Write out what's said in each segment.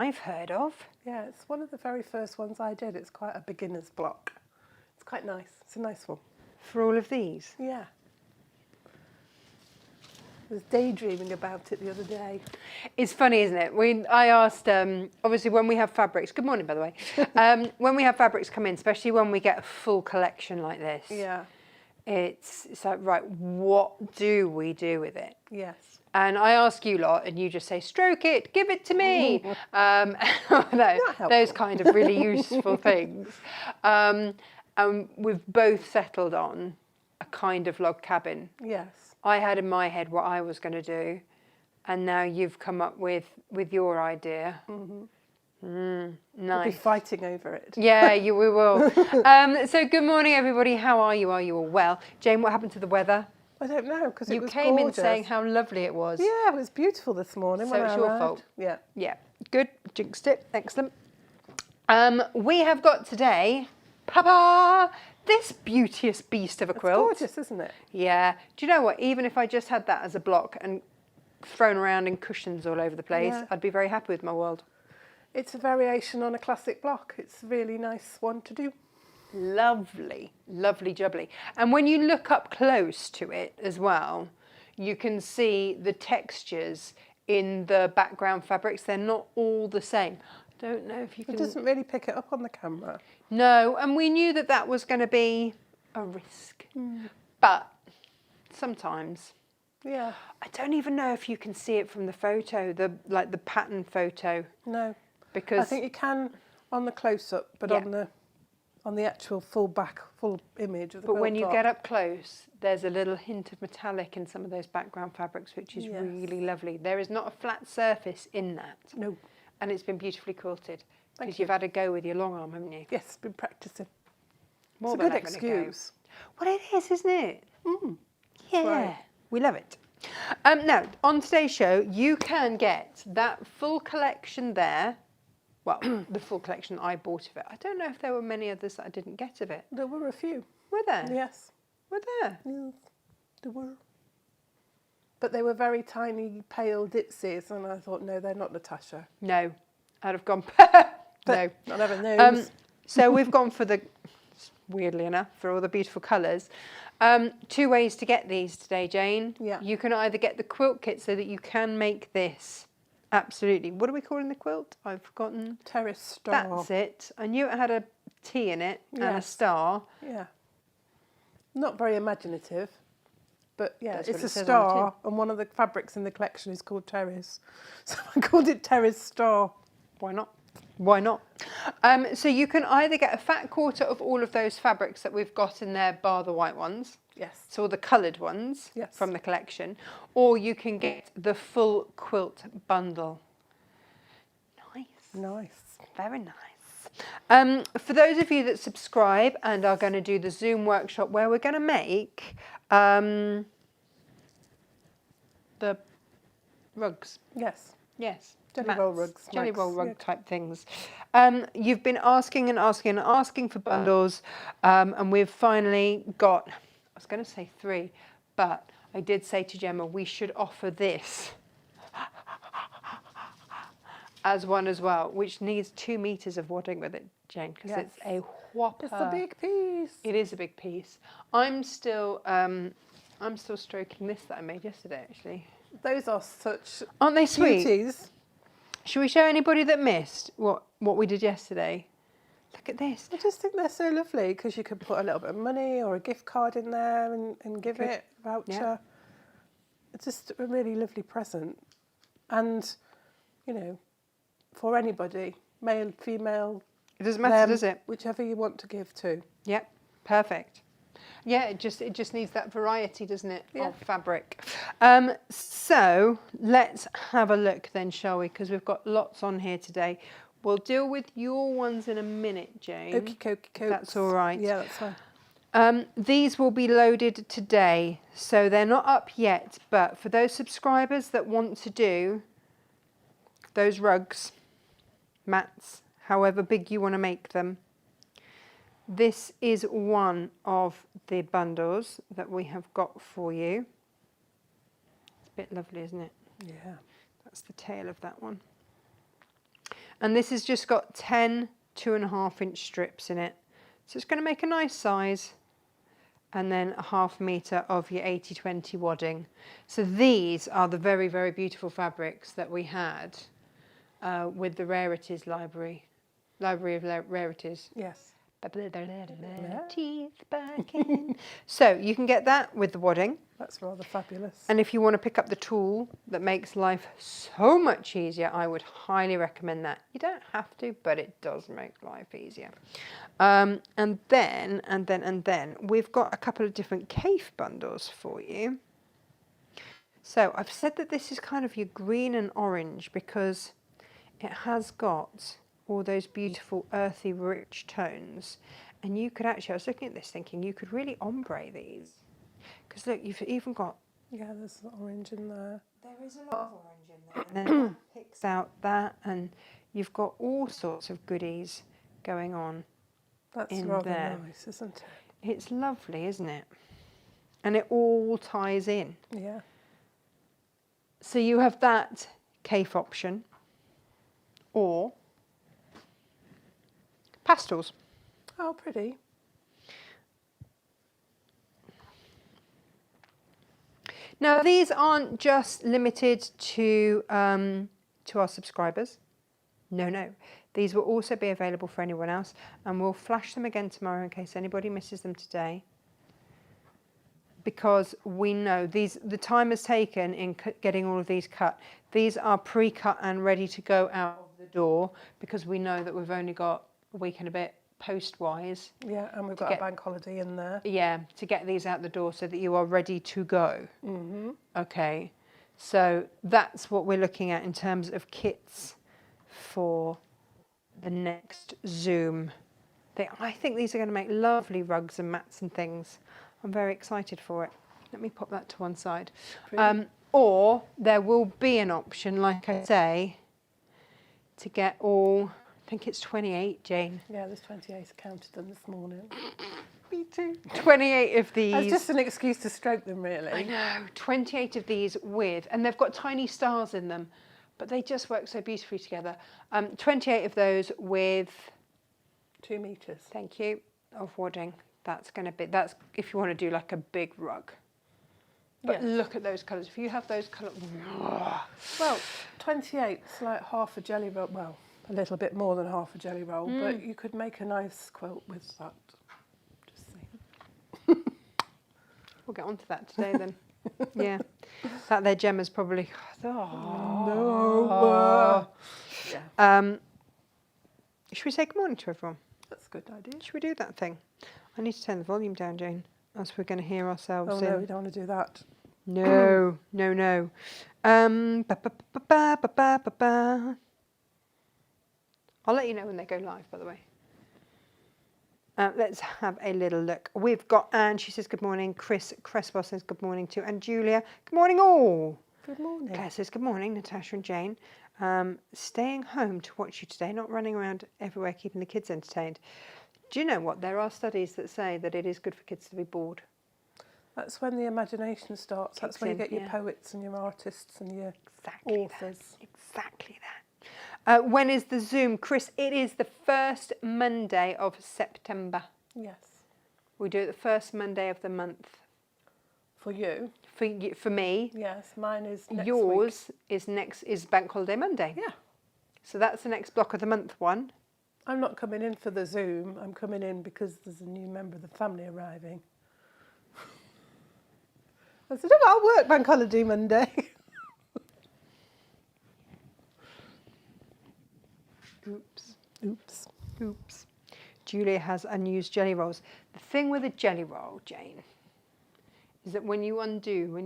I've heard of. Yeah, it's one of the very first ones I did. It's quite a beginner's block. It's quite nice. It's a nice one. For all of these? Yeah. I was daydreaming about it the other day. It's funny, isn't it? I asked, obviously when we have fabrics, good morning by the way, when we have fabrics come in, especially when we get a full collection like this, Yeah. it's like, right, what do we do with it? Yes. And I ask you lot, and you just say, stroke it, give it to me. No, those kind of really useful things. And we've both settled on a kind of log cabin. Yes. I had in my head what I was going to do, and now you've come up with your idea. Nice. We'll be fighting over it. Yeah, we will. So good morning, everybody. How are you? Are you all well? Jane, what happened to the weather? I don't know, because it was You came gorgeous. in saying how lovely it was. Yeah, it was beautiful this morning. So when it's I your arrived. fault. Yeah. Yeah, good. Jinxed it. Excellent. We have got today, Papa, this beauteous beast of a quilt. It's gorgeous, isn't it? Yeah. Do you know what? Even if I just had that as a block and thrown around in cushions all over the place, Yeah. I'd be very happy with my world. It's a variation on a classic block. It's a really nice one to do. Lovely, lovely jubbly. And when you look up close to it as well, you can see the textures in the background fabrics. They're not all the same. Don't know if you can... It doesn't really pick it up on the camera. No, and we knew that that was going to be a risk. But sometimes... Yeah. I don't even know if you can see it from the photo, the pattern photo. No. Because I think you can on the close-up, but Yeah. on the actual full image of the But when you quilt get top. up close, there's a little hint of metallic in some of those background fabrics, which is Yes. really lovely. There is not a flat surface in that. No. And it's been beautifully quilted. Thank Because you. you've had a go with your long arm, haven't you? Yes, been practicing. More It's a than good having a go. excuse. Well, it is, isn't it? Yeah. right. We love it. Now, on today's show, you can get that full collection there. Well, the full collection I bought of it. I don't know if there were many others that I didn't get of it. There were a few. Were there? Yes. Were there? Yes, there were. But they were very tiny, pale ditsies, and I thought, no, they're not Natasha. No. I'd have gone, no. I never knew. So we've gone for the, weirdly enough, for all the beautiful colours. 2 ways to get these today, Jane. Yeah. You can either get the quilt kit so that you can make this. Absolutely. What are we calling the quilt? I've forgotten. Terrace Star. That's it. I knew it had a T in it and a Yes. star. Yeah. Not very imaginative, but yeah, That's it's what a it says on the star, and one of the fabrics in the collection is called Terrace. So I called it Terrace Star. Why not? Why not? So you can either get a fat quarter of all of those fabrics that we've got in there, bar the white ones. Yes. So all the coloured ones Yes. from the collection, or you can get the full quilt bundle. Nice. Nice. Very nice. For those of you that subscribe and are going to do the Zoom workshop where we're going to make the rugs. Yes. Yes. Jelly roll rugs. Jelly Max. roll rug Yeah. type things. You've been asking and asking and asking for bundles, and we've finally got, I was going to say 3, but I did say to Gemma we should offer this as one as well, which needs 2 meters of wadding with it, Jane, because Yes. it's a whopper. It's a big piece. It is a big piece. I'm still stroking this that I made yesterday, actually. Those are such Aren't they sweet? beauties. Should we show anybody that missed what we did yesterday? Look at this. I just think they're so lovely because you could put a little bit of money or a gift card in there and give it a voucher. Yeah. It's just a really lovely present. And, you know, for anybody, male, female, It doesn't matter, them, does it? whichever you want to give to. Yep, perfect. Yeah, it just needs that variety, doesn't it, Yeah. of fabric. So let's have a look then, shall we? Because we've got lots on here today. We'll deal with your ones in a minute, Jane. Okie dokie. That's all right. Yeah, that's fine. These will be loaded today, so they're not up yet, but for those subscribers that want to do those rugs, mats, however big you want to make them, this is one of the bundles that we have got for you. It's a bit lovely, isn't it? Yeah. That's the tail of that one. And this has just got 10 2.5-inch strips in it. So it's going to make a nice size. And then a 1/2 metre of your 80/20 wadding. So these are the very, very beautiful fabrics that we had with the Rarities Library of Rarities. Yes. Teeth back in. So you can get that with the wadding. That's rather fabulous. And if you want to pick up the tool that makes life so much easier, I would highly recommend that. You don't have to, but it does make life easier. And then we've got a couple of different Cafe bundles for you. So I've said that this is kind of your green and orange because it has got all those beautiful earthy rich tones. And you could actually, I was looking at this thinking you could really ombre these. Because look, you've even got... Yeah, there's orange in there. There is a lot of orange in there. And then that picks out that, and you've got all sorts of goodies going on. That's in rather there. nice, isn't it? It's lovely, isn't it? And it all ties in. Yeah. So you have that Cafe option, or pastels. Oh, pretty. Now these aren't just limited to our subscribers. No. These will also be available for anyone else, and we'll flash them again tomorrow in case anybody misses them today. Because we know the time has taken in getting all of these cut. These are pre-cut and ready to go out of the door because we know that we've only got a week and a bit post-wise. Yeah, and we've got a bank holiday in there. Yeah, to get these out the door so that you are ready to go. Mm-hmm. Okay, so that's what we're looking at in terms of kits for the next Zoom. I think these are going to make lovely rugs and mats and things. I'm very excited for it. Let me pop that to one side. Or there will be an option, like I say, to get all, I think it's 28, Jane. Yeah, there's 28. I counted them this morning. Me too. 28 of these. It's just an excuse to stroke them, really. I know. 28 of these with, and they've got tiny stars in them, but they just work so beautifully together. 28 of those with 2 metres. Thank you, of wadding. That's if you want to do like a big rug. But look at those colours. If you have those colours... Well, 28's like half a jelly roll. Well, a little bit more than half a jelly roll, but you could make a nice quilt with that. Just saying. We'll get onto that today then. Yeah. That there Gemma's probably... No. Yeah. Should we say good morning to everyone? That's a good idea. Should we do that thing? I need to turn the volume down, Jane, else we're going to hear ourselves. Oh, no, we don't want to do that. No. I'll let you know when they go live, by the way. Let's have a little look. We've got Anne, she says good morning. Chris Cresswell says good morning too. And Julia, good morning all. Good morning. Claire says good morning, Natasha and Jane. Staying home to watch you today, not running around everywhere keeping the kids entertained. Do you know what? There are studies that say that it is good for kids to be bored. That's when the imagination starts. That's when you get your poets and your artists and your authors. Exactly that. When is the Zoom? Chris, it is the first Monday of September. Yes. We do it the first Monday of the month. For you? For me. Yes, mine is next Yours week. is Bank Holiday Monday. Yeah. So that's the next block of the month one. I'm not coming in for the Zoom. I'm coming in because there's a new member of the family arriving. I said, oh, I'll work Bank Holiday Monday. Oops. Julia has unused jelly rolls. The thing with a jelly roll, Jane, is that when you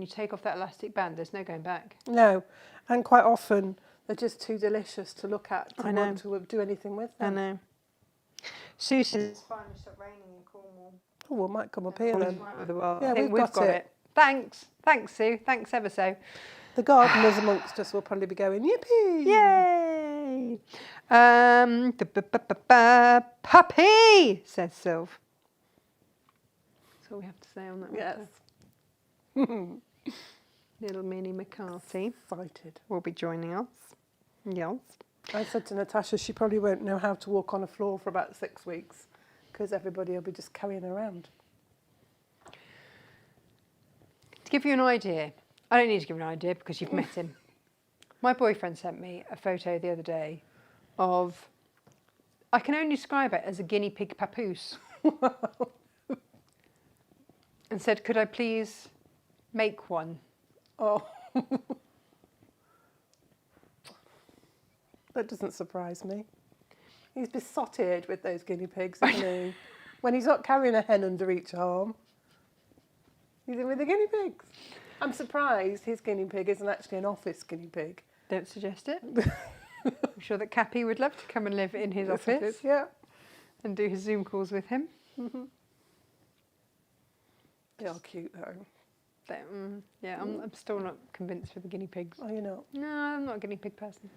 take off that elastic band, there's no going back. No, and quite often they're just too delicious to look at to I know. want to do anything with them. I know. Sue says it's finally stopped raining in Cornwall. Oh, well, it might come up here then. Yeah, I think we've got it. Thanks, Sue. Thanks ever so. The gardeners amongst us will probably be going, yippee! Yay! Puppy, says Sylv. That's all we have to say on that one. Yes. Little Minnie McCarthy Excited. will be joining us. Yes. I said to Natasha she probably won't know how to walk on a floor for about 6 weeks because everybody will be just carrying her around. To give you an idea, I don't need to give you an idea because you've met him. My boyfriend sent me a photo the other day of, I can only describe it as a guinea pig papoose. And said, could I please make one? Oh. That doesn't surprise me. He's besotted with those guinea pigs, isn't he? When he's not carrying a hen under each arm, he's in with the guinea pigs. I'm surprised his guinea pig isn't actually an office guinea pig. Don't suggest it. I'm sure that Cappy would love to come and live in his office. Yeah. And do his Zoom calls with him. Mm-hmm. They are cute though. Yeah, I'm still not convinced with the guinea pigs. Oh, you're not? No, I'm not a guinea pig person.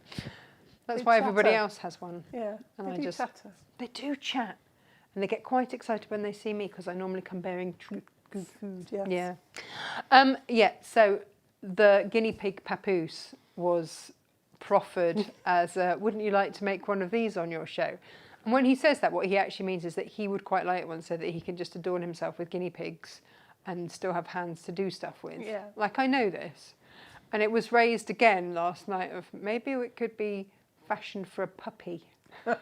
That's They why chatter. everybody else has one. Yeah, And they I do just chatter. They do chat, and they get quite excited when they see me because I normally come bearing food. Yes. Yeah. So the guinea pig papoose was proffered as, wouldn't you like to make one of these on your show? And when he says that, what he actually means is that he would quite like one so that he can just adorn himself with guinea pigs and still have hands to do stuff with. Yeah. Like, I know this. And it was raised again last night of maybe it could be fashioned for a puppy. Yeah.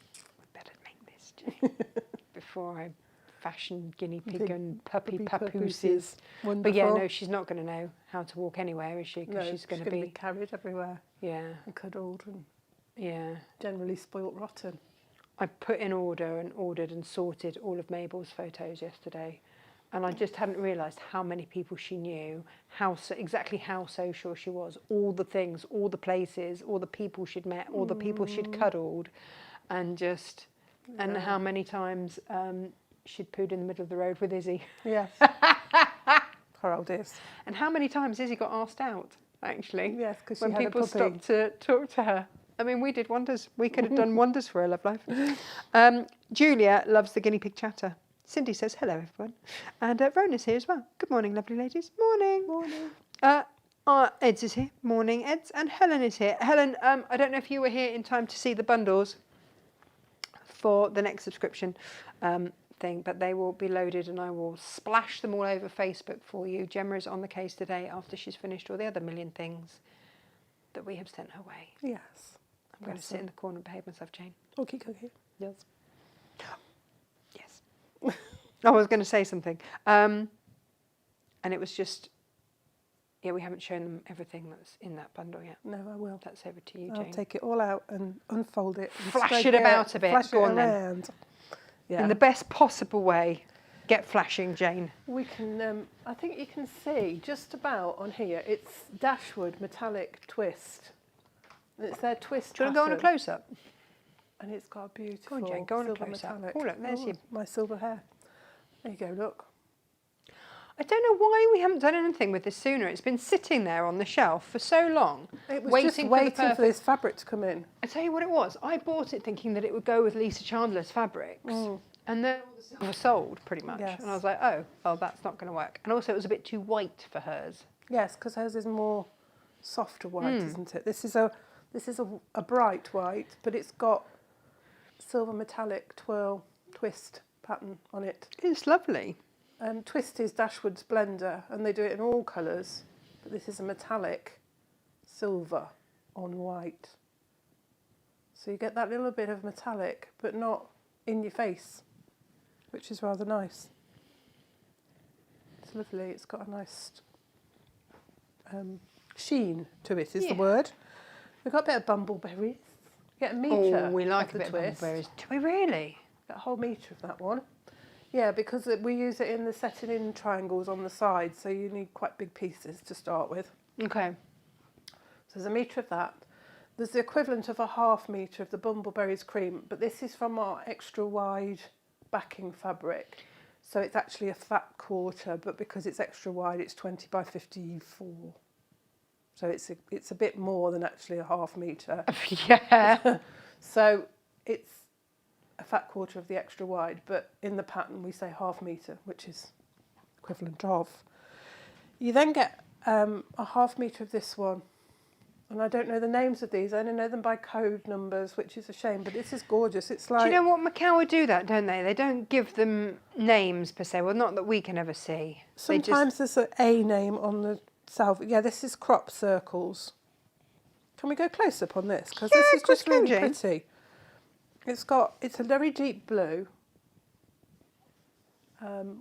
I better make this, Jane, before I fashion guinea pig and puppy papooses. Wonderful. But yeah, no, she's not going to know how to walk anywhere, is she? Because No, she's going to to be carried everywhere yeah, and cuddled and yeah. generally spoilt rotten. I put in order and ordered and sorted all of Mabel's photos yesterday, and I just hadn't realised how many people she knew, exactly how social she was, all the things, all the places, all the people she'd met, all the people she'd cuddled, and just and how many times she'd pooed in the middle of the road with Izzy. Yes. Her old is. And how many times Izzy got asked out, actually. Yes, because she when had people a puppy. stopped to talk to her. I mean, we did wonders. We could have done wonders for her love life. Julia loves the guinea pig chatter. Cindy says, hello, everyone. And Rona's here as well. Good morning, lovely ladies. Morning. Morning. Eds is here. Morning, Eds. And Helen is here. Helen, I don't know if you were here in time to see the bundles for the next subscription thing, but they will be loaded and I will splash them all over Facebook for you. Gemma is on the case today after she's finished all the other million things that we have sent her way. Yes. I'm going to sit in the corner and behave myself, Jane. Okay, okay. Yes. Yes. I was going to say something. And it was just, yeah, we haven't shown them everything that's in that bundle yet. No, I will. That's over to you, I'll Jane. take it all out and unfold it. And Flash spread it about a bit. Flash Go it on then. around. Yeah. In the best possible way. Get flashing, Jane. We can, I think you can see just about on here, it's Dashwood metallic twist. And it's their twist Do you want to go on a pattern. close-up? And it's got a beautiful Go on, Jane, go on a silver close-up. metallic. Oh, look, there's you. My silver hair. There you go, look. I don't know why we haven't done anything with this sooner. It's been sitting there on the shelf for so long. It was waiting just for waiting the perfect... for this fabric to come in. I tell you what it was. I bought it thinking that it would go with Lisa Chandler's fabrics. And then all the silver sold, pretty much. Yes. And I was like, oh, well, that's not going to work. And also, it was a bit too white for hers. Yes, because hers is more softer white, isn't it? This is a bright white, but it's got silver metallic twirl twist pattern on it. It's lovely. Twist is Dashwood's blender, and they do it in all colours. But this is a metallic silver on white. So you get that little bit of metallic, but not in your face, which is rather nice. It's lovely. It's got a nice sheen to it, is the word. We've got a bit of bumbleberries. Get a metre. Oh, we like of a the bit of twist. bumbleberries. Do we really? Got a whole metre of that one. Yeah, because we use it in the setting in triangles on the side, so you need quite big pieces to start with. Okay. So there's a metre of that. There's the equivalent of a half metre of the bumbleberries cream, but this is from our extra wide backing fabric. So it's actually a fat quarter, but because it's extra wide, it's 20 by 54. So it's a bit more than actually a half metre. Yeah. So it's a fat quarter of the extra wide, but in the pattern we say half metre, which is equivalent of. You then get a ½ metre of this one. And I don't know the names of these. I only know them by code numbers, which is a shame. But this is gorgeous. It's like... Do you know what? Macau would do that, don't they? They don't give them names per se. Well, not that we can ever see. Sometimes there's an A name on the salve. Yeah, this is crop circles. Can we go close up on this? Because this is just really pretty. It's a very deep blue,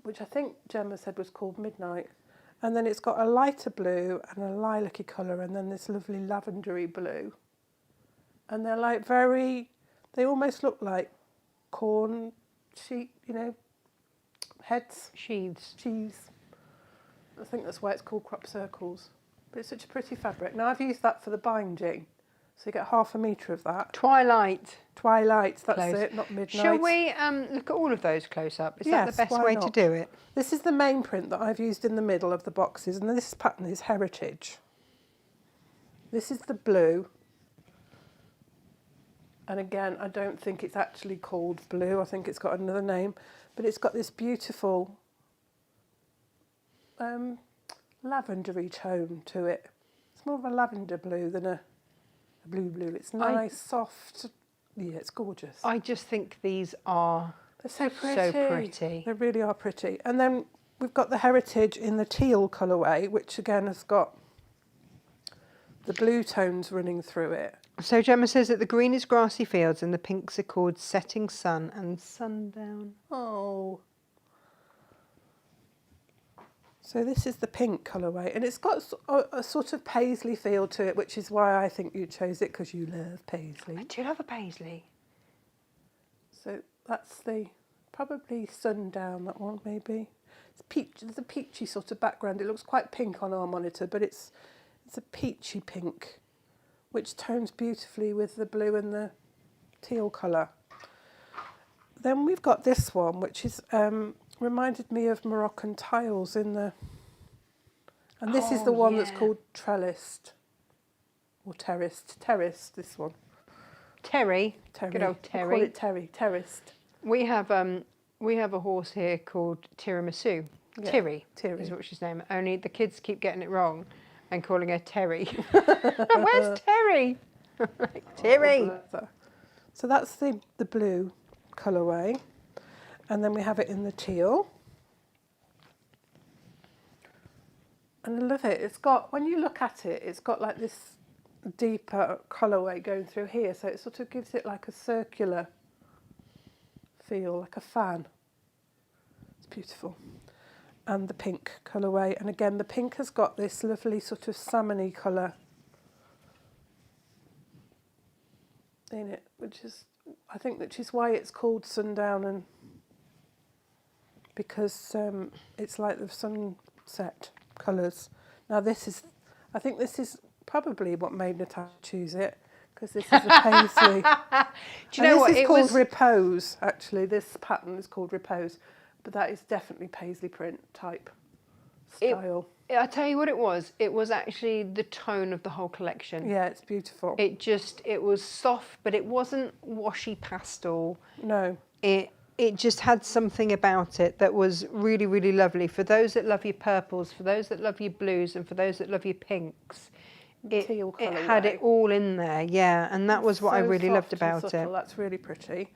which I think Gemma said was called Midnight. And then it's got a lighter blue and a lilac-y colour, and then this lovely lavendery blue. And they're like they almost look like corn sheet, heads. Sheaves. I think that's why it's called crop circles. But it's such a pretty fabric. Now I've used that for the binding. So you get ½ metre of that. Twilight, that's close. it, not midnight. Shall we look at all of those close up? Is that the best way to do it? This is the main print that I've used in the middle of the boxes, and this pattern is Heritage. This is the blue. And again, I don't think it's actually called blue. I think it's got another name. But it's got this beautiful lavendery tone to it. It's more of a lavender blue than a blue. It's nice, soft. Yeah, it's gorgeous. I just think these are They're so pretty. They really are pretty. And then we've got the Heritage in the teal colourway, which again has got the blue tones running through it. So Gemma says that the green is grassy fields and the pinks are called Setting Sun and Sundown. Oh. So this is the pink colourway, and it's got a sort of paisley feel to it, which is why I think you chose it, because you love paisley. I do love a paisley. So that's probably Sundown, that one maybe. There's a peachy sort of background. It looks quite pink on our monitor, but it's a peachy pink, which tones beautifully with the blue and the teal colour. Then we've got this one, which is reminded me of Moroccan tiles and this is the one that's called trellised or terraced. This one. Terry. Good old Terry. We call it terraced. We have a horse here called Tiramisu. Yeah, Terry Terry is what she's named. Only the kids keep getting it wrong and calling her Terry. Where's Terry? Terry. So that's the blue colourway, and then we have it in the teal. And I love it. It's got, when you look at it, it's got like this deeper colourway going through here, so it sort of gives it like a circular feel, like a fan. It's beautiful. And the pink colourway, and again the pink has got this lovely sort of salmon-y colour in it, which is why it's called Sundown, and because it's like the sunset colours. Now I think this is probably what made Natasha choose it, because this is a paisley. Do you know what? This is called Repose, actually. This pattern is called Repose, but that is definitely paisley print type style. I tell you what it was. It was actually the tone of the whole collection. Yeah, it's beautiful. It was soft, but it wasn't washy pastel. No. It just had something about it that was really, really lovely. For those that love your purples, for those that love your blues, and for those that love your pinks, it had it all in there, yeah. And that was what I really loved about it. That's really pretty.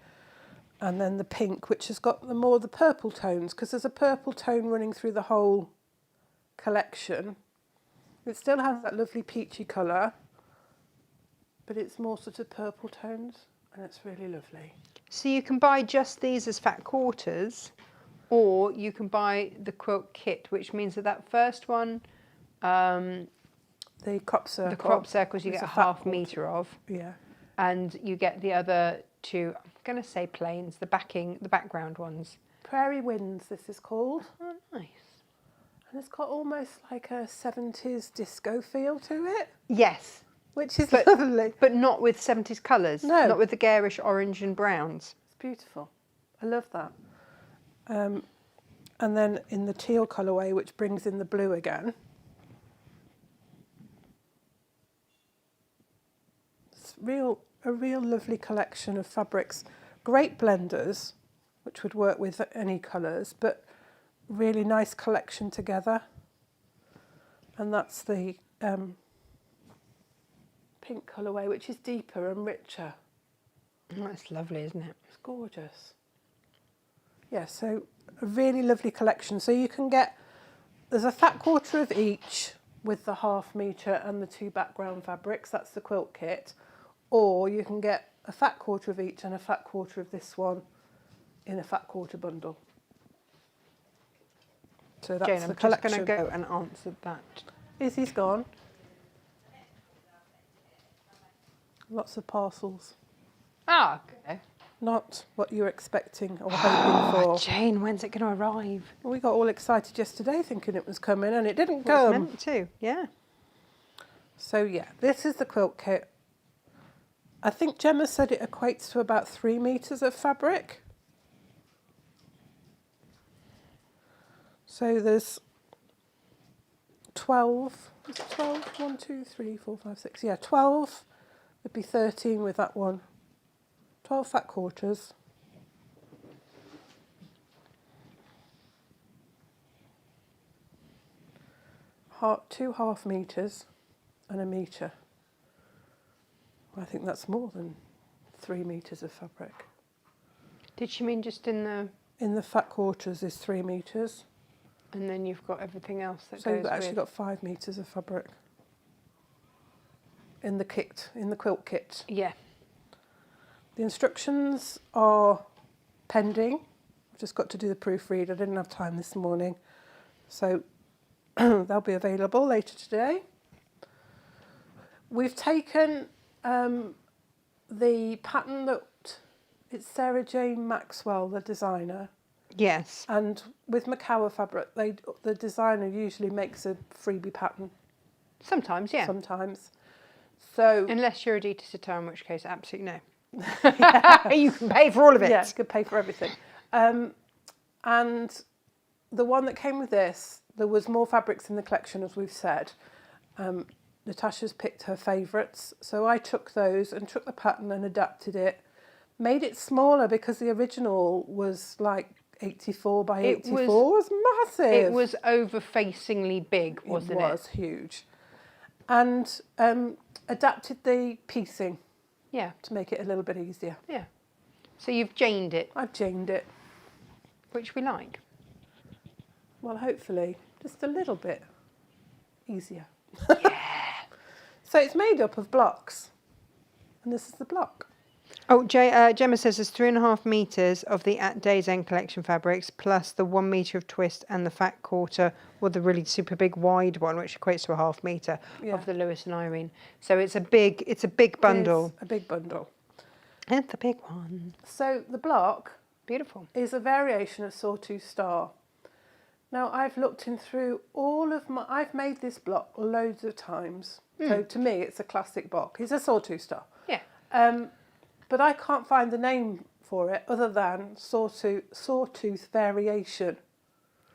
And then the pink, which has got the purple tones, because there's a purple tone running through the whole collection. It still has that lovely peachy colour, but it's more sort of purple tones, and it's really lovely. So you can buy just these as fat quarters, or you can buy the quilt kit, which means that first one, the crop circles you get a ½ metre of. Yeah. And you get the other two, I'm going to say plains, the background ones. Prairie Winds, this is called. Oh, nice. And it's got almost like a 70s disco feel to it. Yes. Which is lovely. But not with 70s colours. No. Not with the garish orange and browns. It's beautiful. I love that. And then in the teal colourway, which brings in the blue again. It's a real lovely collection of fabrics. Great blenders, which would work with any colours, but really nice collection together. And that's the pink colourway, which is deeper and richer. That's lovely, isn't it? It's gorgeous. Yeah, so a really lovely collection. So you can get, there's a fat quarter of each with the 1/2 metre and the 2 background fabrics. That's the quilt kit. Or you can get a fat quarter of each and a fat quarter of this one in a fat quarter bundle. So that's Jane, the I'm collection. just going to go and answer that. Izzy's gone. Lots of parcels. Ah, okay. Not what you were expecting or hoping for. Jane, when's it going to arrive? We got all excited yesterday thinking it was coming and it didn't Well, come. it's meant to, yeah. So yeah, this is the quilt kit. I think Gemma said it equates to about 3 metres of fabric. So there's 12, is it 12? 1, 2, 3, 4, 5, 6, yeah, 12. There'd be 13 with that one. 12 fat quarters. Two 1/2 metres and a metre. I think that's more than 3 metres of fabric. Did she mean just in the... In the fat quarters is 3 metres. And then you've got everything else that So goes you've actually with... got 5 metres of fabric in the kit, in the quilt kit. Yeah. The instructions are pending. I've just got to do the proofread. I didn't have time this morning. So they'll be available later today. We've taken the pattern that it's Sarah Jane Maxwell, the designer. Yes. And with Macawa fabric, the designer usually makes a freebie pattern. Sometimes, yeah. Sometimes. So Unless you're Adita Sitar, in which case, absolutely no. You can pay for all of it. yeah, you could pay for everything. And the one that came with this, there was more fabrics in the collection, as we've said. Natasha's picked her favourites, so I took those and took the pattern and adapted it. Made it smaller because the original was like 84 by 84. It was massive. It was over-facingly big, wasn't it? It was huge. And adapted the piecing. Yeah. To make it a little bit easier. Yeah. So you've janed it. I've janed it. Which we like. Well, hopefully, just a little bit easier. Yeah. So it's made up of blocks. And this is the block. Oh, Gemma says there's 3.5 metres of the At Day's End collection fabrics, plus the 1 metre of twist and the fat quarter, or the really super big wide one, which equates to a 1/2 metre of the Lewis and Irene. So it's a big bundle. It's a big bundle. It's a big one. So the block Beautiful. is a variation of Sawtooth Star. Now I've looked in through all of my, I've made this block loads of times. So to me it's a classic block. It's a Sawtooth Star. Yeah. But I can't find the name for it other than Sawtooth Variation.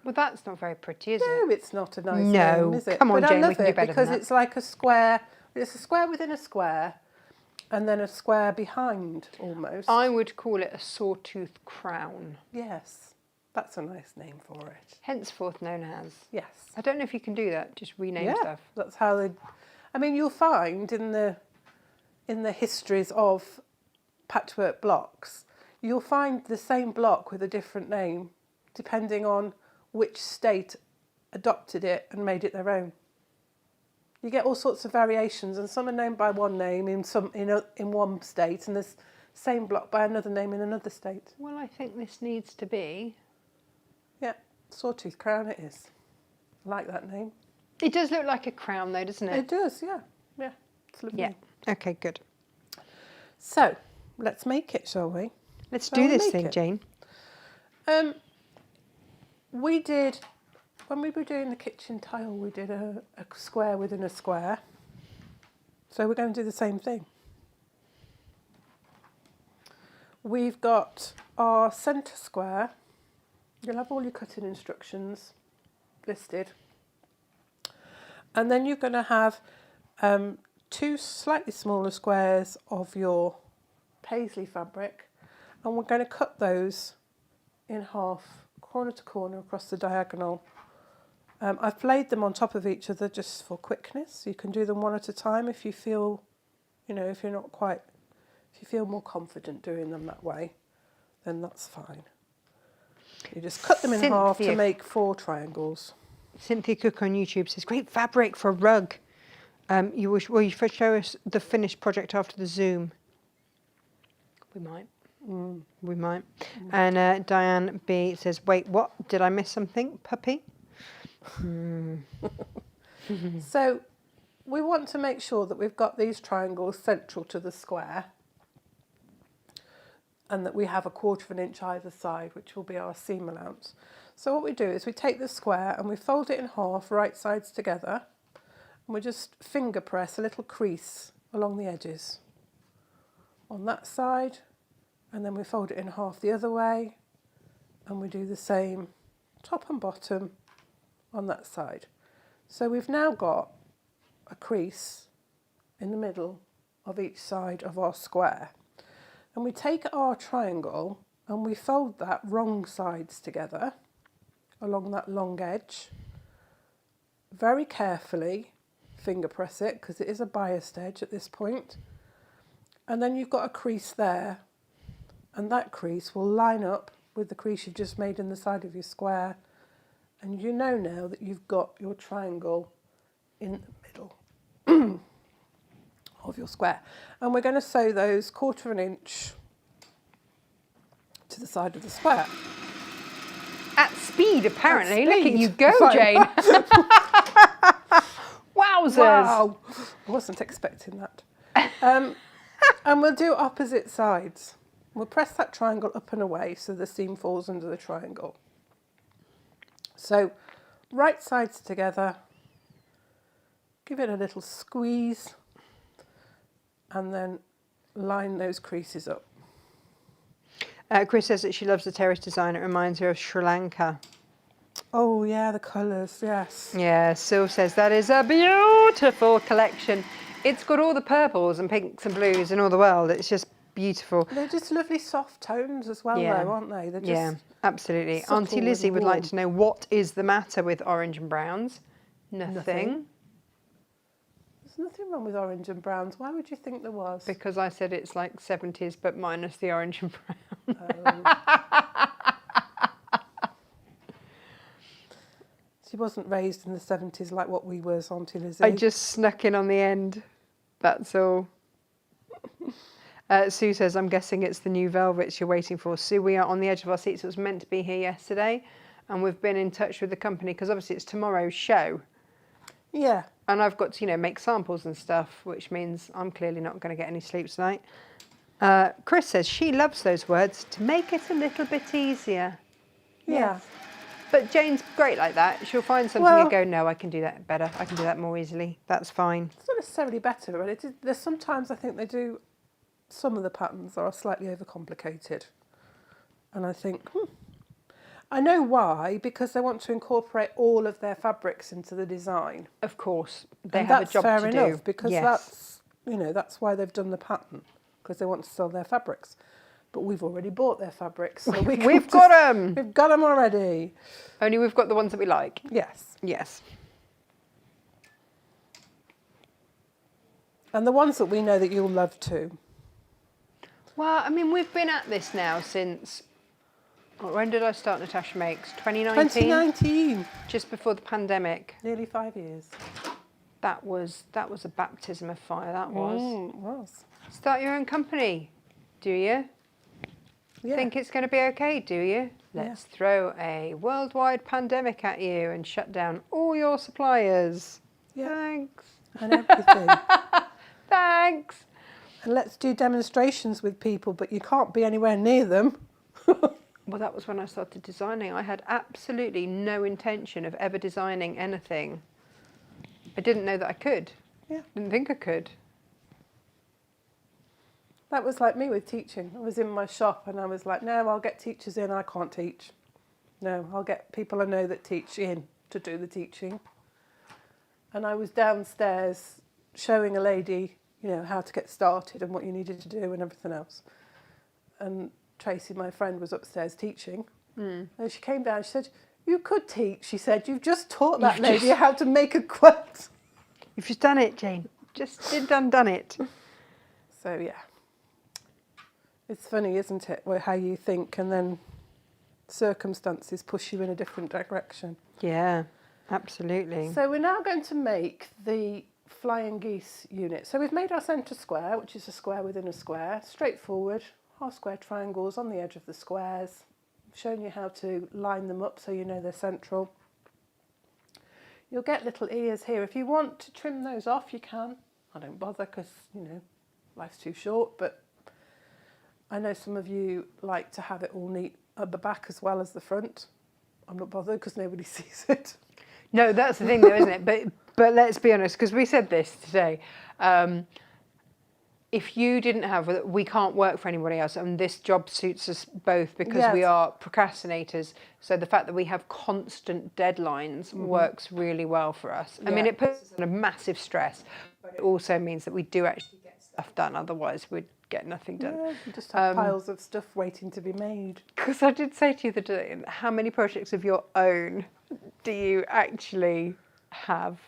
Well, that's not very pretty, is it? No, it's not a nice No, name, is it? come on, but Jane, I love we can do it better because than that. it's like a square. It's a square within a square, and then a square behind, almost. I would call it a sawtooth crown. Yes, that's a nice name for it. Henceforth known as. Yes. I don't know if you can do that, just rename stuff. That's how they. I mean, you'll find in the histories of patchwork blocks, you'll find the same block with a different name, depending on which state adopted it and made it their own. You get all sorts of variations, and some are known by one name in one state, and there's same block by another name in another state. Well, I think this needs to be. Yeah, Sawtooth Crown it is. I like that name. It does look like a crown, though, doesn't it? It does, yeah. Yeah, it's lovely. Yeah. Okay, good. So, let's make it, shall we? Let's do this thing, Jane. We did, when we were doing the kitchen tile, we did a square within a square. So we're going to do the same thing. We've got our centre square. You'll have all your cutting instructions listed. And then you're going to have 2 slightly smaller squares of your paisley fabric, and we're going to cut those in half corner to corner across the diagonal. I've laid them on top of each other just for quickness. You can do them one at a time if you feel, if you're not quite, if you feel more confident doing them that way, then that's fine. You just cut them in half to make 4 triangles. Cynthia Cook on YouTube says, great fabric for a rug. You should show us the finished project after the Zoom. We might. We might. And Diane B says, wait, what? Did I miss something? Puppy? So we want to make sure that we've got these triangles central to the square and that we have 1/4 inch either side, which will be our seam allowance. So what we do is we take the square and we fold it in half, right sides together, and we just finger press a little crease along the edges on that side, and then we fold it in half the other way, and we do the same top and bottom on that side. So we've now got a crease in the middle of each side of our square. And we take our triangle and we fold that wrong sides together along that long edge. Very carefully finger press it because it is a biased edge at this point. And then you've got a crease there, and that crease will line up with the crease you've just made in the side of your square. And you know now that you've got your triangle in the middle of your square. And we're going to sew those 1/4 inch to the side of the square. At speed, apparently. At Look speed. at you go, Jane. Wowzers. Wow, I wasn't expecting that. And we'll do opposite sides. We'll press that triangle up and away so the seam falls under the triangle. So right sides together, give it a little squeeze, and then line those creases up. Chris says that she loves the terrace design. It reminds her of Sri Lanka. Oh yeah, the colours, yes. Yeah, Sil says that is a beautiful collection. It's got all the purples and pinks and blues in all the world. It's just beautiful. They're just lovely soft tones as well, though, aren't they? They're just absolutely. subtle Auntie Lizzie and would like warm. to know what is the matter with orange and browns. Nothing. There's nothing wrong with orange and browns. Why would you think there was? Because I said it's like 70s, but minus the orange and brown. She wasn't raised in the 70s like what we was, Auntie Lizzie. I just snuck in on the end. That's all. Sue says, I'm guessing it's the new velvets you're waiting for. Sue, we are on the edge of our seats. It was meant to be here yesterday, and we've been in touch with the company because obviously it's tomorrow's show. Yeah. And I've got to, make samples and stuff, which means I'm clearly not going to get any sleep tonight. Chris says she loves those words to make it a little bit easier. Yeah. But Jane's great like that. She'll find something and go, no, I can do that better. I can do that more easily. That's fine. It's not necessarily better, but there's sometimes I think they do, some of the patterns are slightly overcomplicated. And I think, I know why, because they want to incorporate all of their fabrics into the design. Of course, they And have a that's job fair to enough, do. because that's why they've done the pattern, because they want to sell their fabrics. But we've already bought their fabrics, so we've got them. We've got them already. Only we've got the ones that we like. Yes. Yes. And the ones that we know that you'll love too. Well, I mean, we've been at this now since, when did I start Natasha Makes? 2019? 2019. Just before the pandemic. Nearly 5 years. That was a baptism of fire, that was. It was. Start your own company, do you? Yeah. Think it's going to be okay, do you? Let's throw a worldwide pandemic at you and shut down all your suppliers. Yeah. Thanks. And everything. Thanks. And let's do demonstrations with people, but you can't be anywhere near them. Well, that was when I started designing. I had absolutely no intention of ever designing anything. I didn't know that I could. Yeah. Didn't think I could. That was like me with teaching. I was in my shop and I was like, no, I'll get teachers in, I can't teach. No, I'll get people I know that teach in to do the teaching. And I was downstairs showing a lady, how to get started and what you needed to do and everything else. And Tracy, my friend, was upstairs teaching. And she came down, she said, you could teach, she said, you've just taught that lady how to make a quilt. You've just done it, Jane. Just done it. So yeah, it's funny, isn't it, how you think and then circumstances push you in a different direction. Yeah, absolutely. So we're now going to make the flying geese unit. So we've made our centre square, which is a square within a square, straightforward, half square triangles on the edge of the squares. I've shown you how to line them up so you know they're central. You'll get little ears here. If you want to trim those off, you can. I don't bother because, you know, life's too short, but I know some of you like to have it all neat at the back as well as the front. I'm not bothered because nobody sees it. No, that's the thing though, isn't it? But let's be honest, because we said this today. If you didn't have, we can't work for anybody else, and this job suits us both because we are procrastinators. So the fact that we have constant deadlines works really well for us. I mean, it puts us under massive stress, but it also means that we do actually get stuff done. Otherwise, we'd get nothing done. Yeah, you just have piles of stuff waiting to be made. Because I did say to you the other day, how many projects of your own do you actually have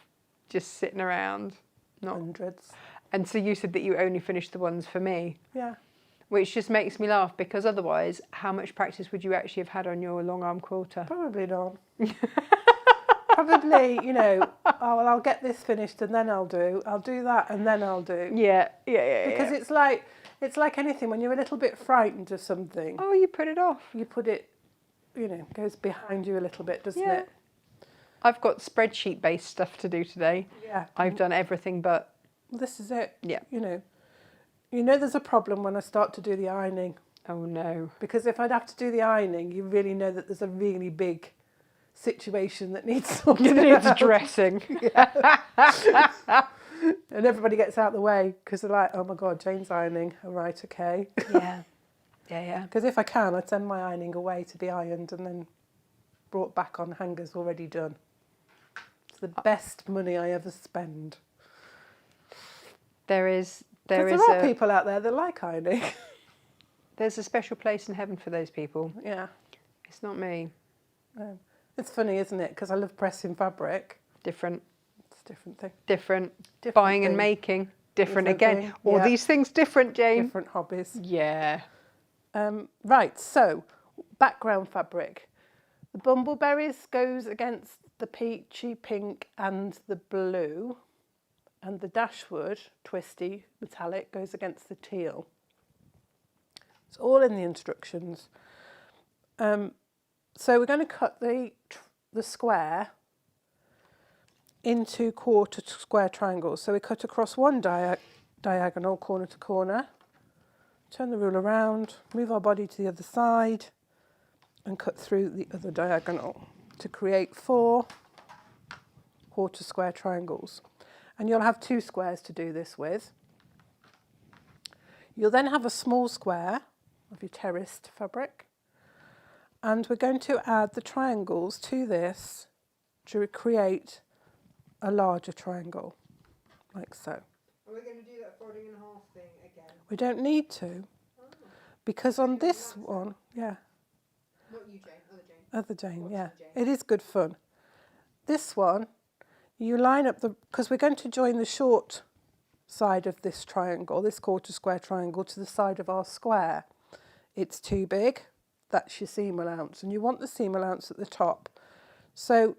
just sitting around? Not Hundreds. And so you said that you only finished the ones for me. Yeah. Which just makes me laugh because otherwise, how much practice would you actually have had on your long arm quilter? Probably not. Probably, you know, oh, well, I'll get this finished and then I'll do that and then I'll do. Yeah. Because it's like anything, when you're a little bit frightened of something. Oh, you put it off. You put it, you know, goes behind you a little bit, doesn't it? I've got spreadsheet-based stuff to do today. Yeah. I've done everything but... Well, this is it. Yeah. You know there's a problem when I start to do the ironing. Oh, no. Because if I'd have to do the ironing, you really know that there's a really big situation that needs sorting It's out. dressing. And everybody gets out of the way because they're like, oh my God, Jane's ironing. All right, okay. Yeah. Because if I can, I'd send my ironing away to be ironed and then brought back on hangers already done. It's the best money I ever spend. There are people out there that like ironing. There's a special place in heaven for those people. Yeah. It's not me. It's funny, isn't it? Because I love pressing fabric. Different. It's a different thing. Different. Different Buying thing. and making. Different again. Thing. All these things different, Jane. Different hobbies. Yeah. Right, so background fabric. The bumbleberries goes against the peachy pink and the blue, and the dashwood twisty metallic goes against the teal. It's all in the instructions. So we're going to cut the square into quarter square triangles. So we cut across one diagonal corner to corner, turn the rule around, move our body to the other side and cut through the other diagonal to create 4 quarter square triangles. And you'll have 2 squares to do this with. You'll then have a small square of your terraced fabric, and we're going to add the triangles to this to create a larger triangle, like so. Are we going to do that folding in half thing again? We don't need to, because on this one, Not you, Jane, other Jane, What's yeah, the Jane? it is good fun. This one, you line up because we're going to join the short side of this triangle, this quarter square triangle, to the side of our square. It's too big, that's your seam allowance, and you want the seam allowance at the top. So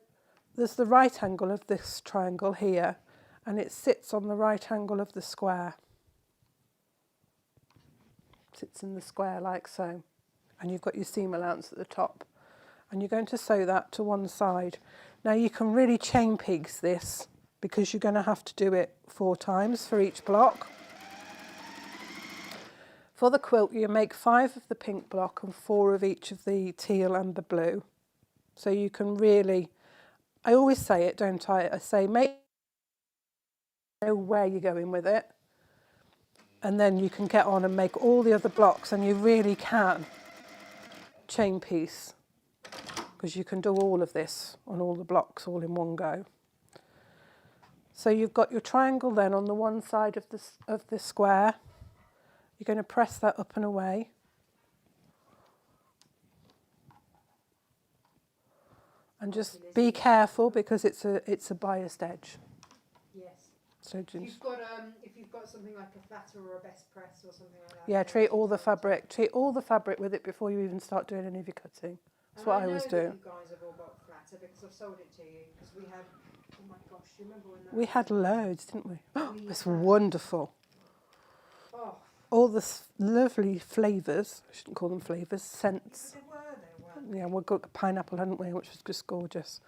there's the right angle of this triangle here, and it sits on the right angle of the square. Sits in the square like so, and you've got your seam allowance at the top, and you're going to sew that to one side. Now you can really chain piece this because you're going to have to do it 4 times for each block. For the quilt, you make 5 of the pink block and 4 of each of the teal and the blue. So you can really, I always say it, don't I? I say make know where you're going with it, and then you can get on and make all the other blocks, and you really can chain piece because you can do all of this on all the blocks all in one go. So you've got your triangle then on the one side of the square. You're going to press that up and away. And just be careful because it's a biased edge. Yes. So If you've got something like a flatter or a best press or something like that. yeah, treat all the fabric with it before you even start doing any of your cutting. That's what I was doing. You guys have all got flatter because I've sold it to you. Because we had, oh my gosh, do you remember when that? We had loads, didn't we? It's wonderful. Oh. All the lovely flavours. I shouldn't call them flavours. Scents. They were. Yeah, we got pineapple, hadn't we? Which was just gorgeous.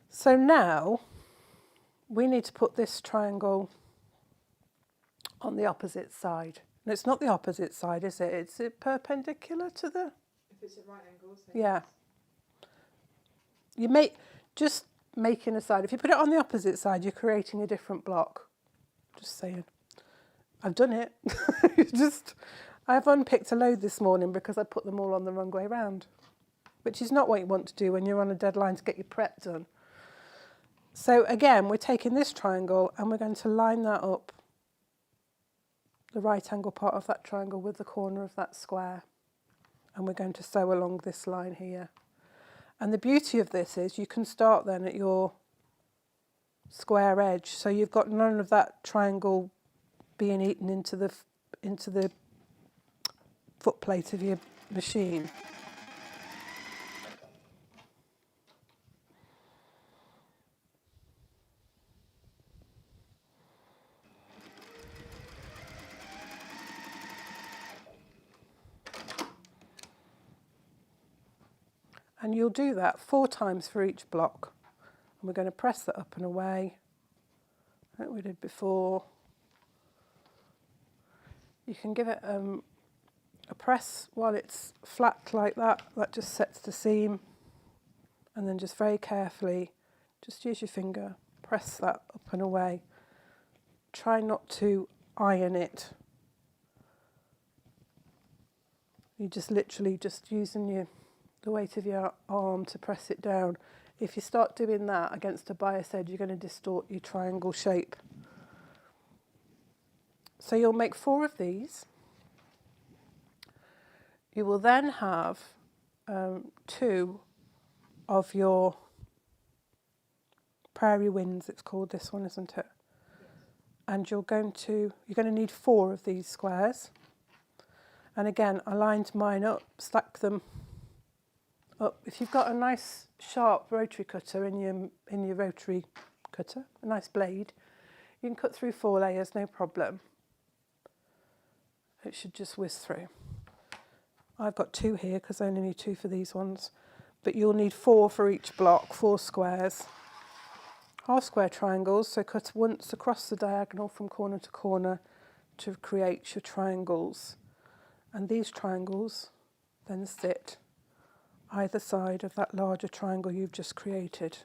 So now we need to put this triangle on the opposite side. And it's not the opposite side, is it? It's perpendicular to the... If it's at right angles. Yeah. Just making a side. If you put it on the opposite side, you're creating a different block. Just saying. I've done it. I've unpicked a load this morning because I put them all on the wrong way round, which is not what you want to do when you're on a deadline to get your prep done. So again, we're taking this triangle and we're going to line that up, the right angle part of that triangle with the corner of that square. And we're going to sew along this line here. And the beauty of this is you can start then at your square edge. So you've got none of that triangle being eaten into the foot plate of your machine. And you'll do that 4 times for each block. And we're going to press that up and away, like we did before. You can give it a press while it's flat like that. That just sets the seam. And then just very carefully, just use your finger, press that up and away. Try not to iron it. You just literally just using the weight of your arm to press it down. If you start doing that against a bias edge, you're going to distort your triangle shape. So you'll make 4 of these. You will then have 2 of your prairie winds, it's called, this one, isn't it? Yes. And you're going to need 4 of these squares. And again, I lined mine up, stack them up. If you've got a nice sharp rotary cutter in your rotary cutter, a nice blade, you can cut through 4 layers, no problem. It should just whiz through. I've got 2 here because I only need 2 for these ones. But you'll need 4 for each block, 4 squares. Half square triangles, so cut once across the diagonal from corner to corner to create your triangles. And these triangles then sit either side of that larger triangle you've just created.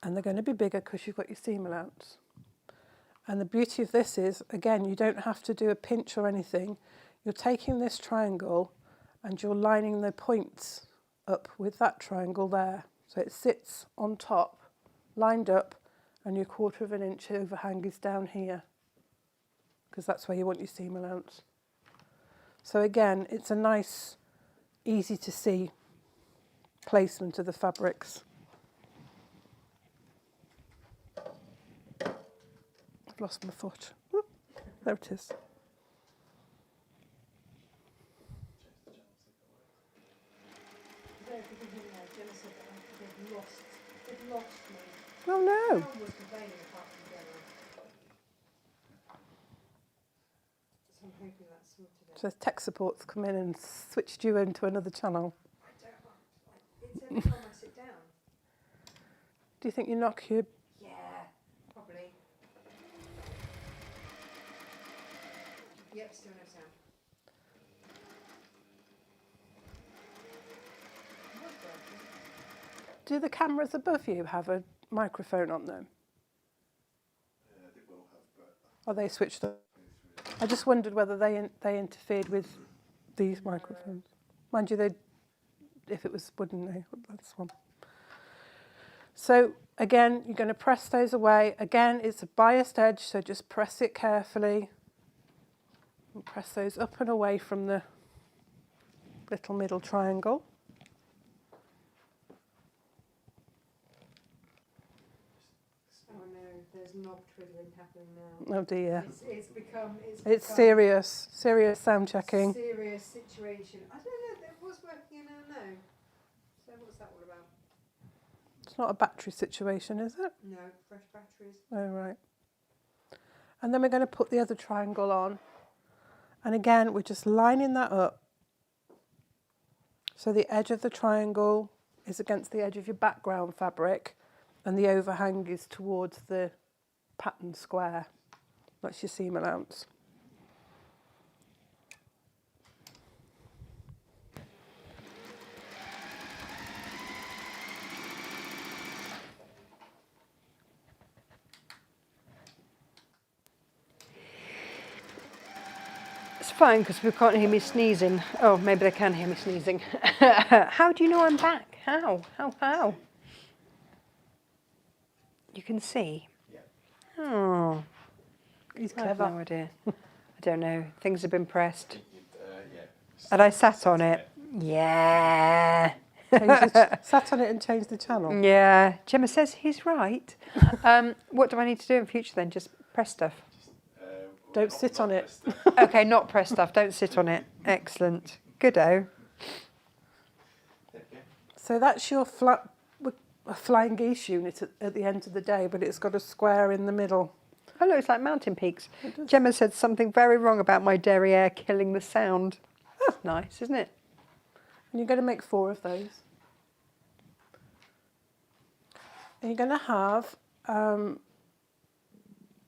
And they're going to be bigger because you've got your seam allowance. And the beauty of this is, again, you don't have to do a pinch or anything. You're taking this triangle and you're lining the points up with that triangle there. So it sits on top, lined up, and your 1/4 of an inch overhang is down here, because that's where you want your seam allowance. So again, it's a nice, easy to see placement of the fabrics. I've lost my foot. Whoop, there it is. Oh no. So tech support's come in and switched you into another channel. It's every time I sit down. Do you think you knock your... Yeah, probably. Yep, still no sound. Do the cameras above you have a microphone on them? They will have, but... Are they switched up? I just wondered whether they interfered with these microphones. Mind you, if it was wooden, that's one. So again, you're going to press those away. Again, it's a biased edge, so just press it carefully. And press those up and away from the little middle triangle. Oh no, there's knob twiddling happening now. Oh dear. It's Serious sound checking. serious situation. I don't know, it was working and now no. So what's that all about? It's not a battery situation, is it? No, fresh batteries. Oh, right. And then we're going to put the other triangle on. And again, we're just lining that up. So the edge of the triangle is against the edge of your background fabric and the overhang is towards the pattern square. That's your seam allowance. It's fine because we can't hear me sneezing. Oh, maybe they can hear me sneezing. How do you know I'm back? How? How? You can see? Yeah. Oh, He's I have clever. no idea. I don't know. Things have been pressed. Yeah. And I sat on it. Yeah. Sat on it and changed the channel. Yeah. Gemma says he's right. What do I need to do in future then? Just press stuff? Don't sit on it. Okay, not press stuff. Don't sit on it. Excellent. Good-o. So that's your a flying geese unit at the end of the day, but it's got a square in the middle. Oh, look, it's like mountain peaks. Gemma said something very wrong about my derriere killing the sound. That's nice, isn't it? And you're going to make 4 of those. And you're going to have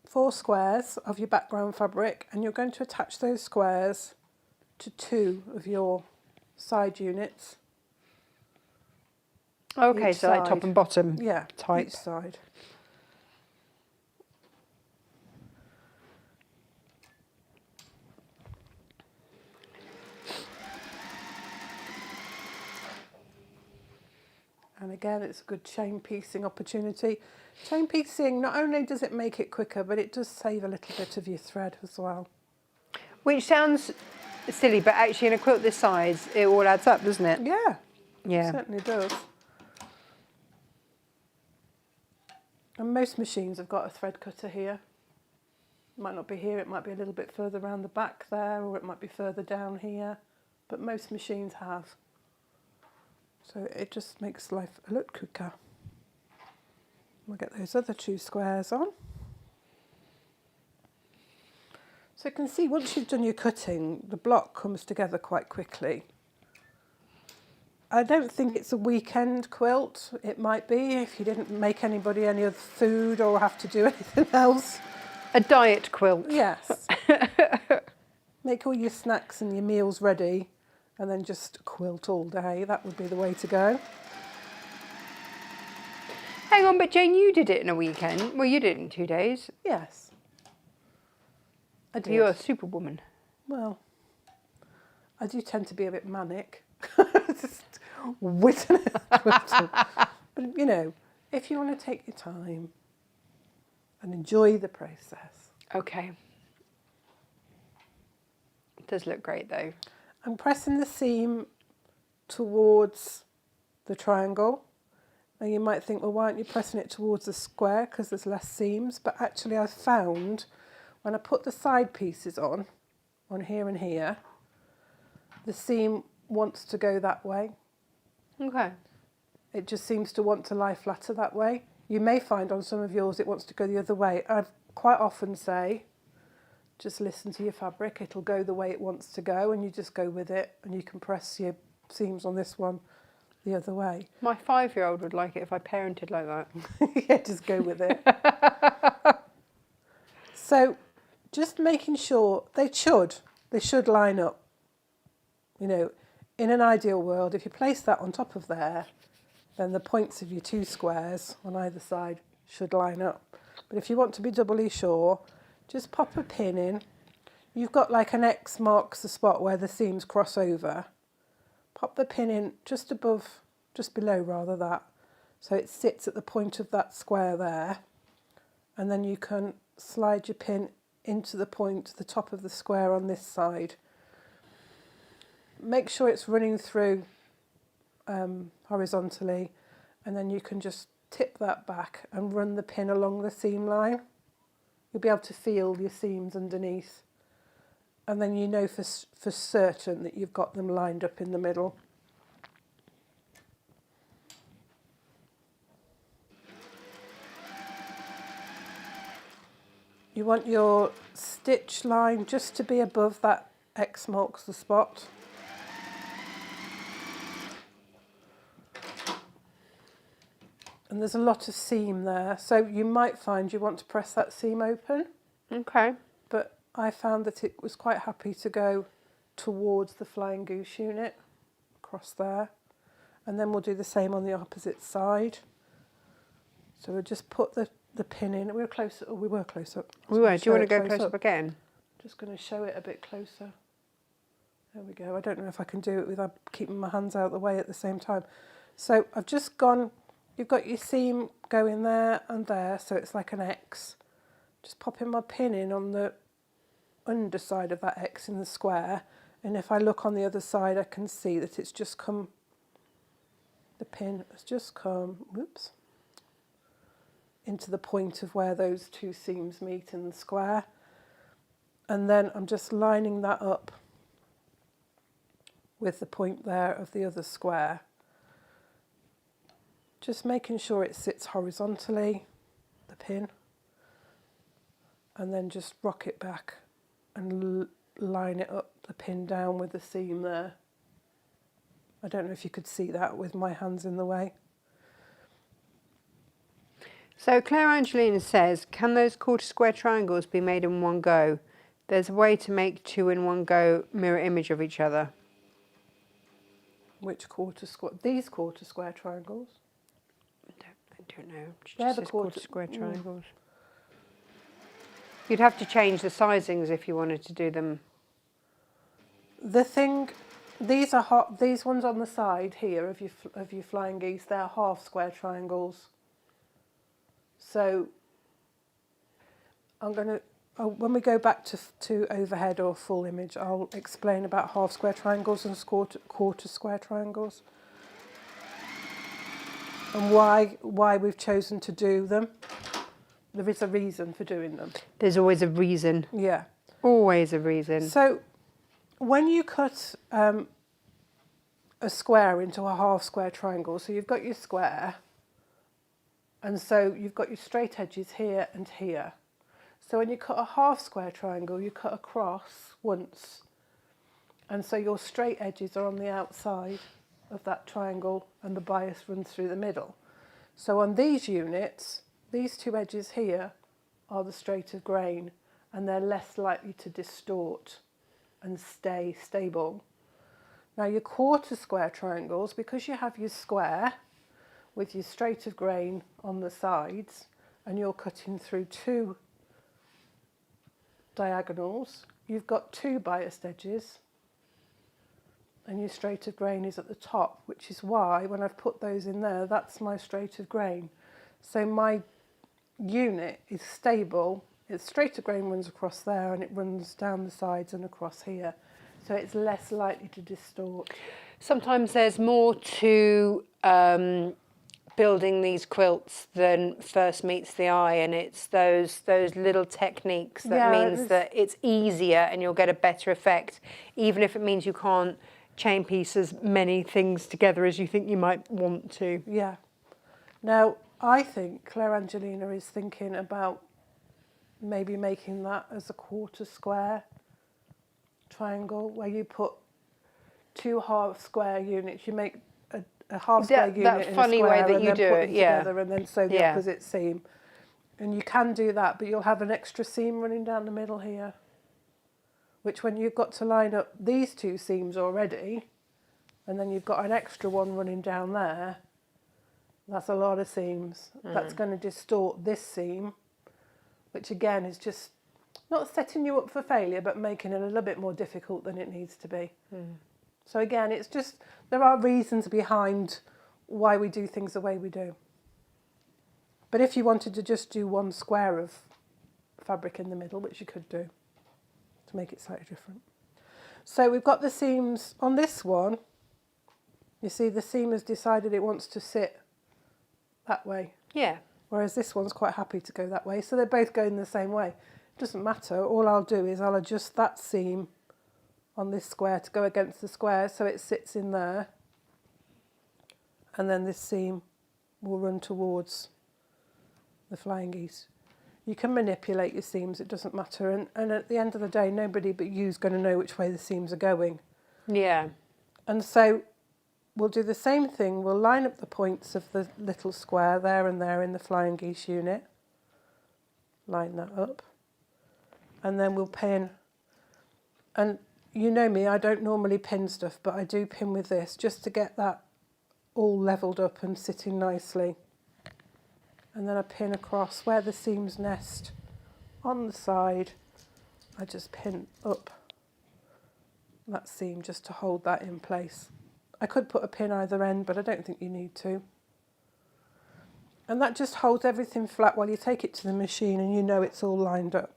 4 squares of your background fabric, and you're going to attach those squares to 2 of your side units. Okay, Each so like top side. and bottom Yeah, type. each side. And again, it's a good chain piecing opportunity. Chain piecing, not only does it make it quicker, but it does save a little bit of your thread as well. Which sounds silly, but actually in a quilt this size, it all adds up, doesn't it? Yeah, Yeah. it certainly does. And most machines have got a thread cutter here. It might not be here, it might be a little bit further around the back there, or it might be further down here, but most machines have. So it just makes life a lot quicker. We'll get those other 2 squares on. So you can see once you've done your cutting, the block comes together quite quickly. I don't think it's a weekend quilt. It might be if you didn't make anybody any other food or have to do anything else. A diet quilt. Yes. Make all your snacks and your meals ready and then just quilt all day. That would be the way to go. Hang on, but Jane, you did it in a weekend. Well, you did it in 2 days. Yes. I did. You're a superwoman. Well, I do tend to be a bit manic. Just whizzing it. But, you know, if you want to take your time and enjoy the process. Okay. It does look great, though. I'm pressing the seam towards the triangle. Now you might think, well, why aren't you pressing it towards the square? Because there's less seams. But actually I've found when I put the side pieces on here and here, the seam wants to go that way. Okay. It just seems to want to lie flatter that way. You may find on some of yours it wants to go the other way. I quite often say, just listen to your fabric. It'll go the way it wants to go and you just go with it and you can press your seams on this one the other way. My 5-year-old would like it if I parented like that. Yeah, just go with it. So just making sure they should line up. You know, in an ideal world, if you place that on top of there, then the points of your 2 squares on either side should line up. But if you want to be doubly sure, just pop a pin in. You've got like an X marks the spot where the seams cross over. Pop the pin in just above, just below rather that, so it sits at the point of that square there. And then you can slide your pin into the point, the top of the square on this side. make sure it's running through horizontally, and then you can just tip that back and run the pin along the seam line. You'll be able to feel your seams underneath, and then you know for certain that you've got them lined up in the middle. You want your stitch line just to be above that X marks the spot. And there's a lot of seam there, so you might find you want to press that seam open. Okay. But I found that it was quite happy to go towards the flying goose unit, across there. And then we'll do the same on the opposite side. So we'll just put the pin in. We were close up. We were. Do you want to go close up again? Just going to show it a bit closer. There we go. I don't know if I can do it without keeping my hands out of the way at the same time. So I've just gone, you've got your seam going there and there, so it's like an X. Just popping my pin in on the underside of that X in the square, and if I look on the other side I can see that it's just come, the pin has just come, whoops, into the point of where those two seams meet in the square. And then I'm just lining that up with the point there of the other square. Just making sure it sits horizontally, the pin, and then just rock it back and line it up, the pin down with the seam there. I don't know if you could see that with my hands in the way. So Claire Angelina says, can those quarter square triangles be made in one go? There's a way to make two in one go mirror image of each other. Which quarter square? These quarter square triangles? I don't know. She They're just the says quarter quarter- square triangles. You'd have to change the sizings if you wanted to do them. The thing, these are these ones on the side here of your flying geese. They're half square triangles. So I'm going to, when we go back to overhead or full image, I'll explain about half square triangles and quarter square triangles, and why we've chosen to do them. There is a reason for doing them. There's always a reason. Yeah. Always a reason. So when you cut a square into a half square triangle, so you've got your square, and so you've got your straight edges here and here. So when you cut a half square triangle, you cut across once, and so your straight edges are on the outside of that triangle and the bias runs through the middle. So on these units, these two edges here are the straight of grain, and they're less likely to distort and stay stable. Now your quarter square triangles, because you have your square with your straight of grain on the sides, and you're cutting through two diagonals, you've got two biased edges, and your straight of grain is at the top, which is why when I've put those in there, that's my straight of grain. So my unit is stable. Its straight of grain runs across there and it runs down the sides and across here. So it's less likely to distort. Sometimes there's more to building these quilts than first meets the eye, and it's those little techniques that means that it's easier and you'll get a better effect, even if it means you can't chain piece as many things together as you think you might want to. Yeah. Now, I think Claire Angelina is thinking about maybe making that as a quarter square triangle, where you put two half square units. You make a half square unit that in funny a square way that and you then do put it, them yeah. together and then sew the Yeah. opposite seam. And you can do that, but you'll have an extra seam running down the middle here, which when you've got to line up these two seams already, and then you've got an extra one running down there, that's a lot of seams. That's going to distort this seam, which again is just not setting you up for failure, but making it a little bit more difficult than it needs to be. So again, it's just, there are reasons behind why we do things the way we do. But if you wanted to just do one square of fabric in the middle, which you could do, to make it slightly different. So we've got the seams on this one. You see the seam has decided it wants to sit that way. Yeah. Whereas this one's quite happy to go that way. So they're both going the same way. It doesn't matter. All I'll do is I'll adjust that seam on this square to go against the square so it sits in there. And then this seam will run towards the flying geese. You can manipulate your seams, it doesn't matter. And at the end of the day, nobody but you's going to know which way the seams are going. Yeah. And so we'll do the same thing. We'll line up the points of the little square there and there in the flying geese unit. Line that up. And then we'll pin. And you know me, I don't normally pin stuff, but I do pin with this just to get that all levelled up and sitting nicely. And then I pin across where the seams nest on the side. I just pin up that seam just to hold that in place. I could put a pin either end, but I don't think you need to. And that just holds everything flat while you take it to the machine and you know it's all lined up.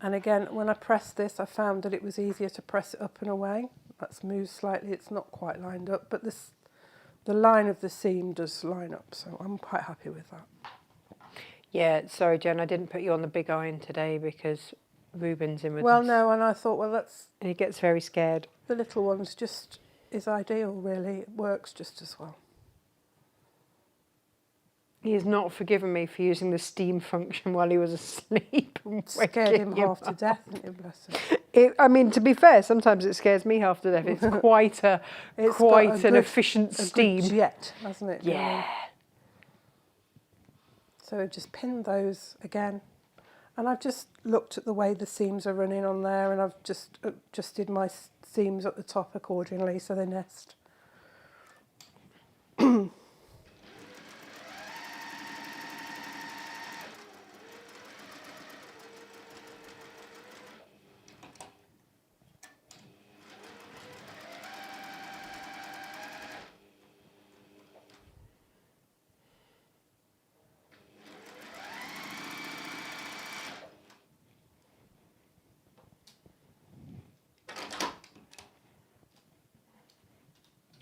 And again, when I pressed this, I found that it was easier to press it up and away. That's moved slightly, it's not quite lined up, but the line of the seam does line up, so I'm quite happy with that. Yeah, sorry, Jen, I didn't put you on the big iron today because Ruben's in with Well, us. no, and I thought, well, that's And he gets very scared. the little ones just is ideal, really. It works just as well. He has not forgiven me for using the steam function while he was asleep. And Scared waking him half to up. death, didn't it, bless him? I mean, to be fair, sometimes it scares me half to death. It's quite It's got quite a an good- efficient a good steam. jet, hasn't it? Yeah. Really? So just pin those again. And I've just looked at the way the seams are running on there, and I've just adjusted my seams at the top accordingly so they nest.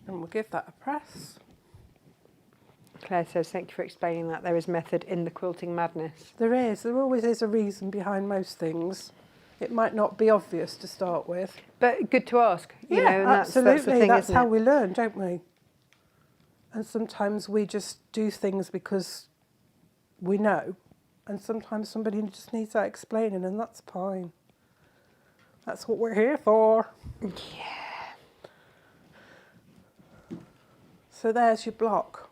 And we'll give that a press. Claire says, thank you for explaining that. There is method in the quilting madness. There is. There always is a reason behind most things. It might not be obvious to start with. But good to ask. You know, and absolutely. That's the thing, That's isn't how it? we learn, don't we? And sometimes we just do things because we know. And sometimes somebody just needs that explaining, and that's fine. That's what we're here for. Yeah. So there's your block.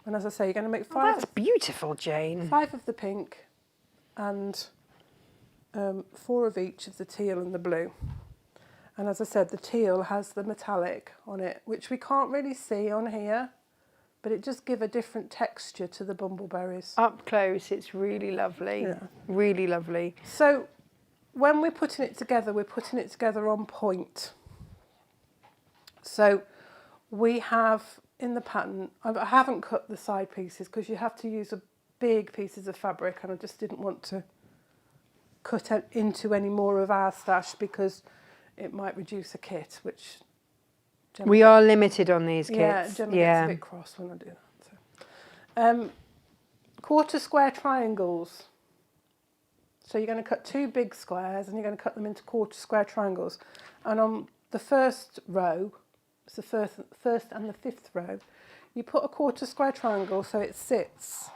And as I say, you're going to make Oh, five, that's beautiful, Jane. 5 of the pink and 4 of each of the teal and the blue. And as I said, the teal has the metallic on it, which we can't really see on here, but it just gives a different texture to the bumbleberries. Up close, it's really lovely. Yeah. Really lovely. So when we're putting it together on point. So we have in the pattern, I haven't cut the side pieces because you have to use big pieces of fabric, and I just didn't want to cut into any more of our stash because it might reduce a kit, which Gemma We are limited on these kits. Yeah, Gemma gets a bit cross when I do that. So. Quarter square triangles. So you're going to cut 2 big squares and you're going to cut them into quarter square triangles. And on the first row, it's the first and the 5th row, you put a quarter square triangle so it sits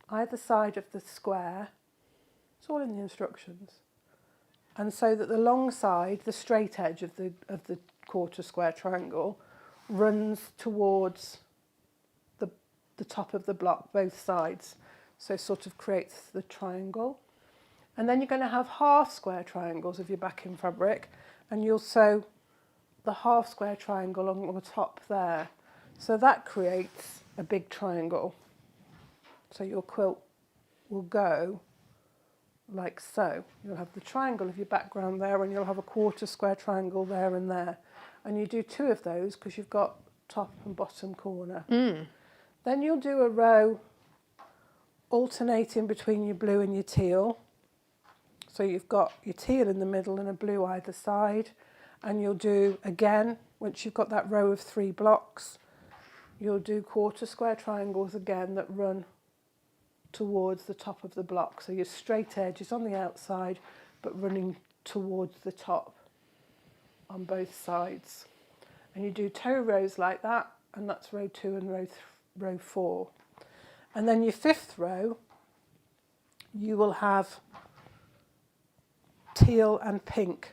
either side of the square. It's all in the instructions. And so that the long side, the straight edge of the quarter square triangle, runs towards the top of the block, both sides. So sort of creates the triangle. And then you're going to have half square triangles of your backing fabric, and you'll sew the half square triangle along the top there. So that creates a big triangle. So your quilt will go like so. You'll have the triangle of your background there, and you'll have a quarter square triangle there and there. And you do 2 of those because you've got top and bottom corner. Then you'll do a row alternating between your blue and your teal. So you've got your teal in the middle and a blue either side. And you'll do, again, once you've got that row of 3 blocks, you'll do quarter square triangles again that run towards the top of the block. So your straight edge is on the outside, but running towards the top on both sides. And you do 2 rows like that, and that's row 2 and row 4. And then your 5th row, you will have teal and pink.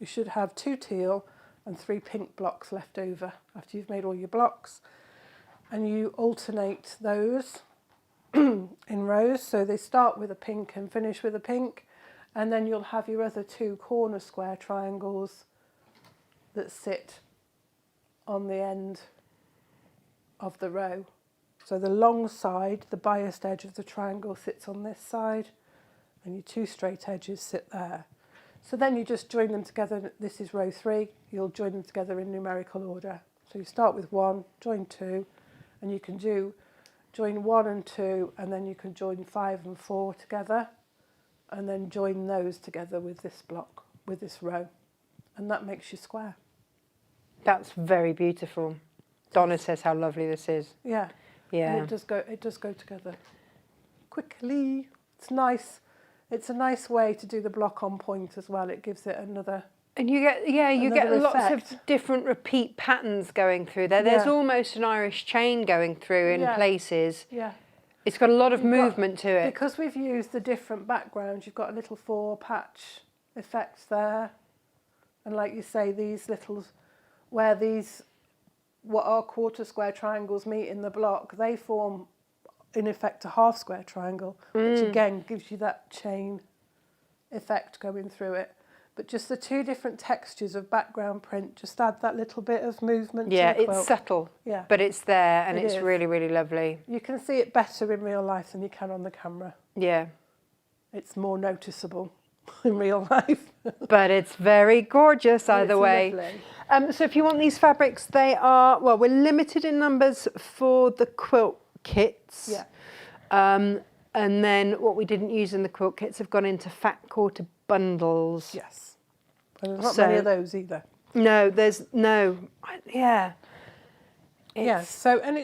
You should have 2 teal and 3 pink blocks left over after you've made all your blocks. And you alternate those in rows, so they start with a pink and finish with a pink, and then you'll have your other 2 corner square triangles that sit on the end of the row. So the long side, the biased edge of the triangle sits on this side, and your 2 straight edges sit there. So then you just join them together. This is row 3. You'll join them together in numerical order. So you start with 1, join 2, and you can join 1 and 2, and then you can join 5 and 4 together, and then join those together with this block, with this row, and that makes your square. That's very beautiful. Donna says how lovely this is. Yeah. Yeah. And it does go together quickly. It's nice. It's a nice way to do the block on point as well. It gives it another. And you get lots effect. of different repeat patterns going through there. There's Yeah. almost an Irish chain going through in Yeah. places. Yeah. It's got a lot of You've got- movement to it. Because we've used the different backgrounds, you've got a little 4 patch effect there. And like you say, these little, where these, what are quarter square triangles meet in the block, they form in effect a half square triangle, which again gives you that chain effect going through it. But just the 2 different textures of background print just add that little bit of movement Yeah, to the quilt. it's subtle, Yeah. but it's there, and It it's is. really, really lovely. You can see it better in real life than you can on the camera. Yeah. It's more noticeable in real life. But it's very gorgeous either It's way. lovely. So if you want these fabrics, they are, well, we're limited in numbers for the quilt kits. Yeah. And then what we didn't use in the quilt kits have gone into fat quarter bundles. Yes. And there's not many So- of those either. No, there's no, yeah. Yeah. It's- So, and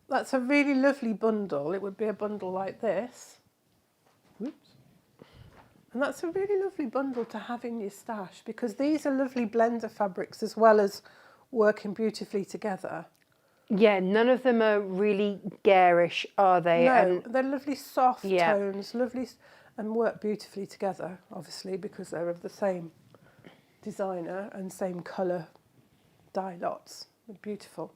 that's a really lovely bundle. It would be a bundle like this. Whoops. And that's a really lovely bundle to have in your stash, because these are lovely blender fabrics as well as working beautifully together. Yeah, none of them are really garish, are they? No, And they're lovely soft Yeah. tones, and work beautifully together, obviously, because they're of the same designer and same colour dye lots. They're beautiful.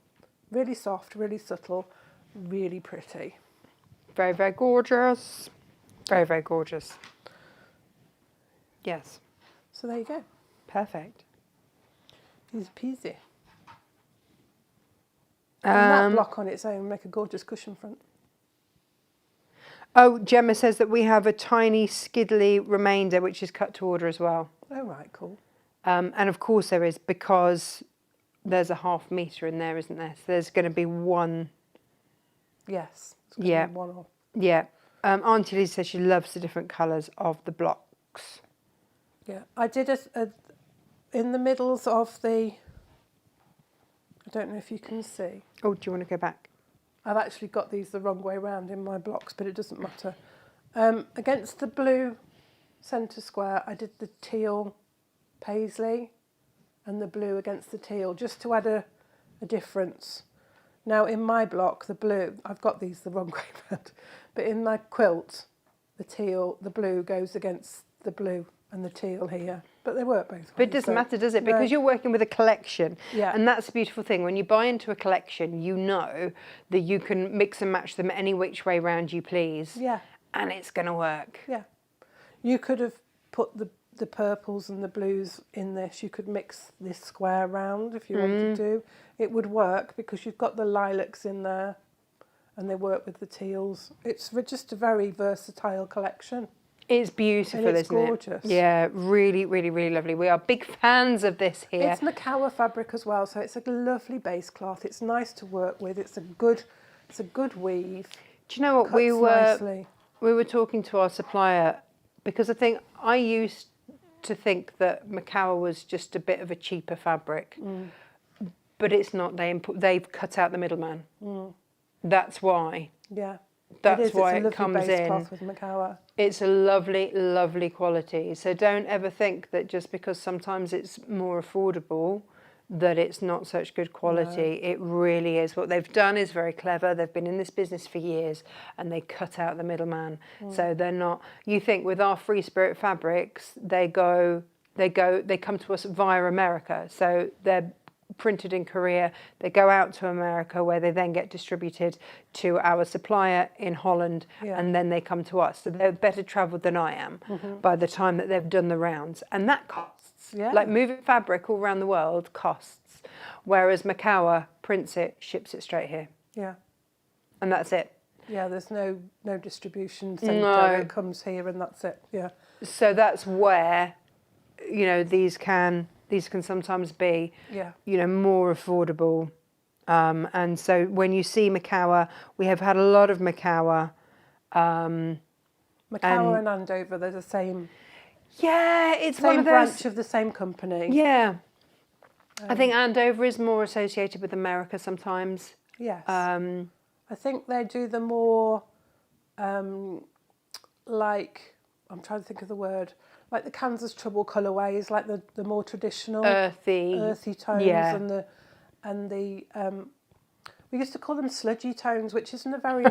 Really soft, really subtle, really pretty. very, very gorgeous. Very, very gorgeous. Yes, So there you go. perfect. Easy peasy. And that Um, block on its own make a gorgeous cushion front. Oh, Gemma says that we have a tiny skiddly remainder, which is cut to order as well. Oh, right, cool. And of course there is, because there's a ½ metre in there, isn't there? So there's going to be one. Yes. It's gonna Yeah. be one off. Yeah. Auntie Lee says she loves the different colours of the blocks. Yeah. I did in the middles of the, I don't know if you can see. Oh, do you want to go back? I've actually got these the wrong way round in my blocks, but it doesn't matter. Against the blue centre square, I did the teal paisley and the blue against the teal, just to add a difference. Now, in my block, the blue, I've got these the wrong way round, but in my quilt, the blue goes against the blue and the teal here. But they work both ways. But it doesn't so- matter, does it? No. Because you're working with a collection. Yeah. And that's the beautiful thing. When you buy into a collection, you know that you can mix and match them any which way round you please. Yeah. And it's going to work. Yeah. You could have put the the purples and the blues in this. You could mix this square round if you wanted to. It would work because you've got the lilacs in there and they work with the teals. It's just a very versatile collection. It's beautiful, And it's isn't gorgeous. it? Yeah, really, really, really lovely. We are big fans of this here. It's Macawa fabric as well, so it's a lovely base cloth. It's nice to work with. It's a good weave. Do you know what? Cuts nicely. We were talking to our supplier because I used to think that Macawa was just a bit of a cheaper fabric, but it's not. They've cut out the middleman. That's why. Yeah. That's why it's a it comes lovely base in. cloth with Macawa. It's a lovely, lovely quality. So don't ever think that just because sometimes it's more affordable that it's not such good quality. No. It really is. What they've done is very clever. They've been in this business for years and they cut out the middleman. So they're not, you think with our Free Spirit fabrics, they come to us via America. So they're printed in Korea, they go out to America where they then get distributed to our supplier in Holland, and then they come to us. So they're better travelled than I am by the time that they've done the rounds, and that costs. Like moving fabric all around the world costs, whereas Macawa prints it, ships it straight here. Yeah, and that's it. Yeah, there's no distribution centre. It comes here and that's it. Yeah. So that's where, you know, these can sometimes be, you know, more affordable. And so when you see Macawa, we have had a lot of Macawa. Macawa and Andover, they're the same. Yeah, it's same one of those branch of the same company. Yeah. I think Andover is more associated with America sometimes. Yes. I think they do the more, like, I'm trying to think of the word, like the Kansas Trouble colourways, like the more traditional earthy tones, and the we used to call them sludgy tones, which isn't a very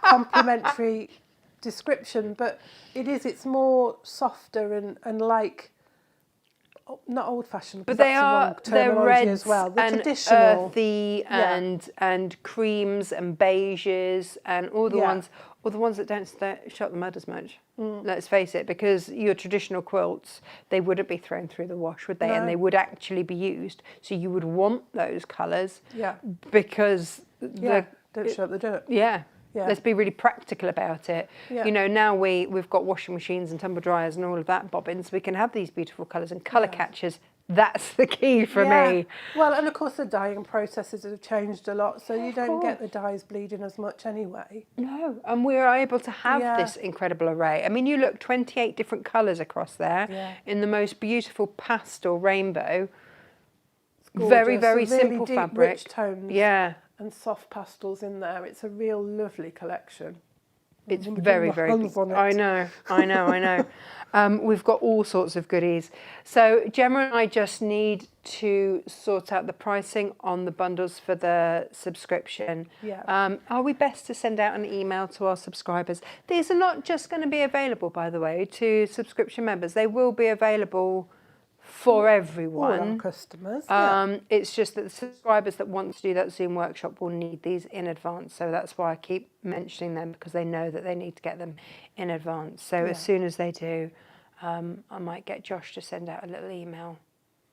complimentary description, but it is. It's more softer and like not old fashioned, but they're reds as well. The and traditional, earthy and creams and beiges and all the ones. Or the ones that don't shut the mud as much. Let's face it, because your traditional quilts, they wouldn't be thrown through the wash, would they? No. And they would actually be used. So you would want those colours. Yeah. Because don't shut the dirt. Yeah. Yeah. Let's be really practical about it. Yeah. You know, now we've got washing machines and tumble dryers and all of that bobbins. We can have these beautiful colours and colour catchers. That's the key for me. Well, and of course the dyeing processes have changed a lot, so you don't get the dyes bleeding as much anyway. No, and we're able to have this incredible array. I mean, you look, 28 different colours across there in the most beautiful pastel rainbow. Very, very really simple deep, fabric. Rich tones. Yeah. And soft pastels in there. It's a real lovely collection. It's very, very good. I know. We've got all sorts of goodies. So Gemma and I just need to sort out the pricing on the bundles for the subscription. Yeah. Are we best to send out an email to our subscribers? These are not just going to be available, by the way, to subscription members. They will be available for everyone. All our customers. It's just that the subscribers that want to do that Zoom workshop will need these in advance. So that's why I keep mentioning them, because they know that they need to get them in advance. So as soon as they do, I might get Josh to send out a little email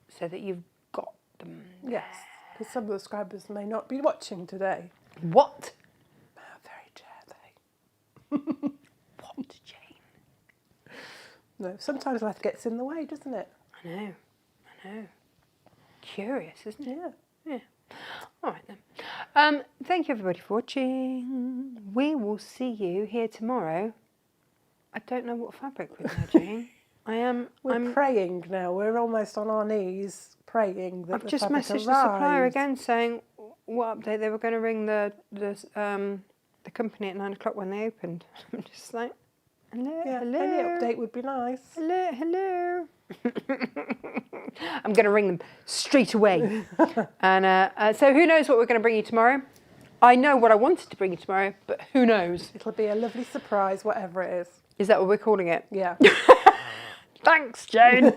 so that you've got them. Yes, because some of the subscribers may not be watching today. What? How very dare they? What, Jane? No, sometimes life gets in the way, doesn't it? I know. Curious, isn't it? Yeah. All right then. Thank you everybody for watching. We will see you here tomorrow. I don't know what fabric with now, Jane. We're praying now. We're almost on our knees praying that I've just messaged the supplier again saying what update they were going to ring the company at 9 o'clock when they opened. I'm just like, hello. Any update would be nice. Hello. I'm going to ring them straight away. And so who knows what we're going to bring you tomorrow? I know what I wanted to bring you tomorrow, but who knows? It'll be a lovely surprise, whatever it is. Is that what we're calling it? Yeah. Thanks, Jane.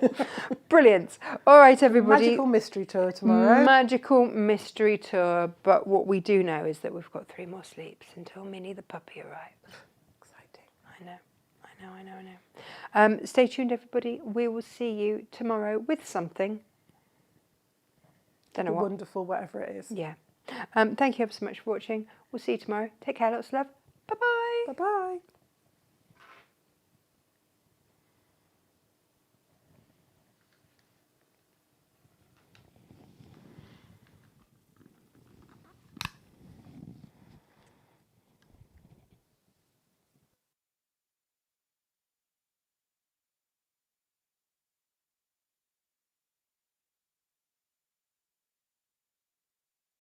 Brilliant. All right, everybody. Magical mystery tour tomorrow. Magical mystery tour. But what we do know is that we've got 3 more sleeps until Minnie the puppy arrives. Exciting. I know. I know. Stay tuned, everybody. We will see you tomorrow with something. Don't know what. Wonderful, whatever it is. Yeah. Thank you ever so much for watching. We'll see you tomorrow. Take care. Lots of love. Bye-bye. Bye-bye.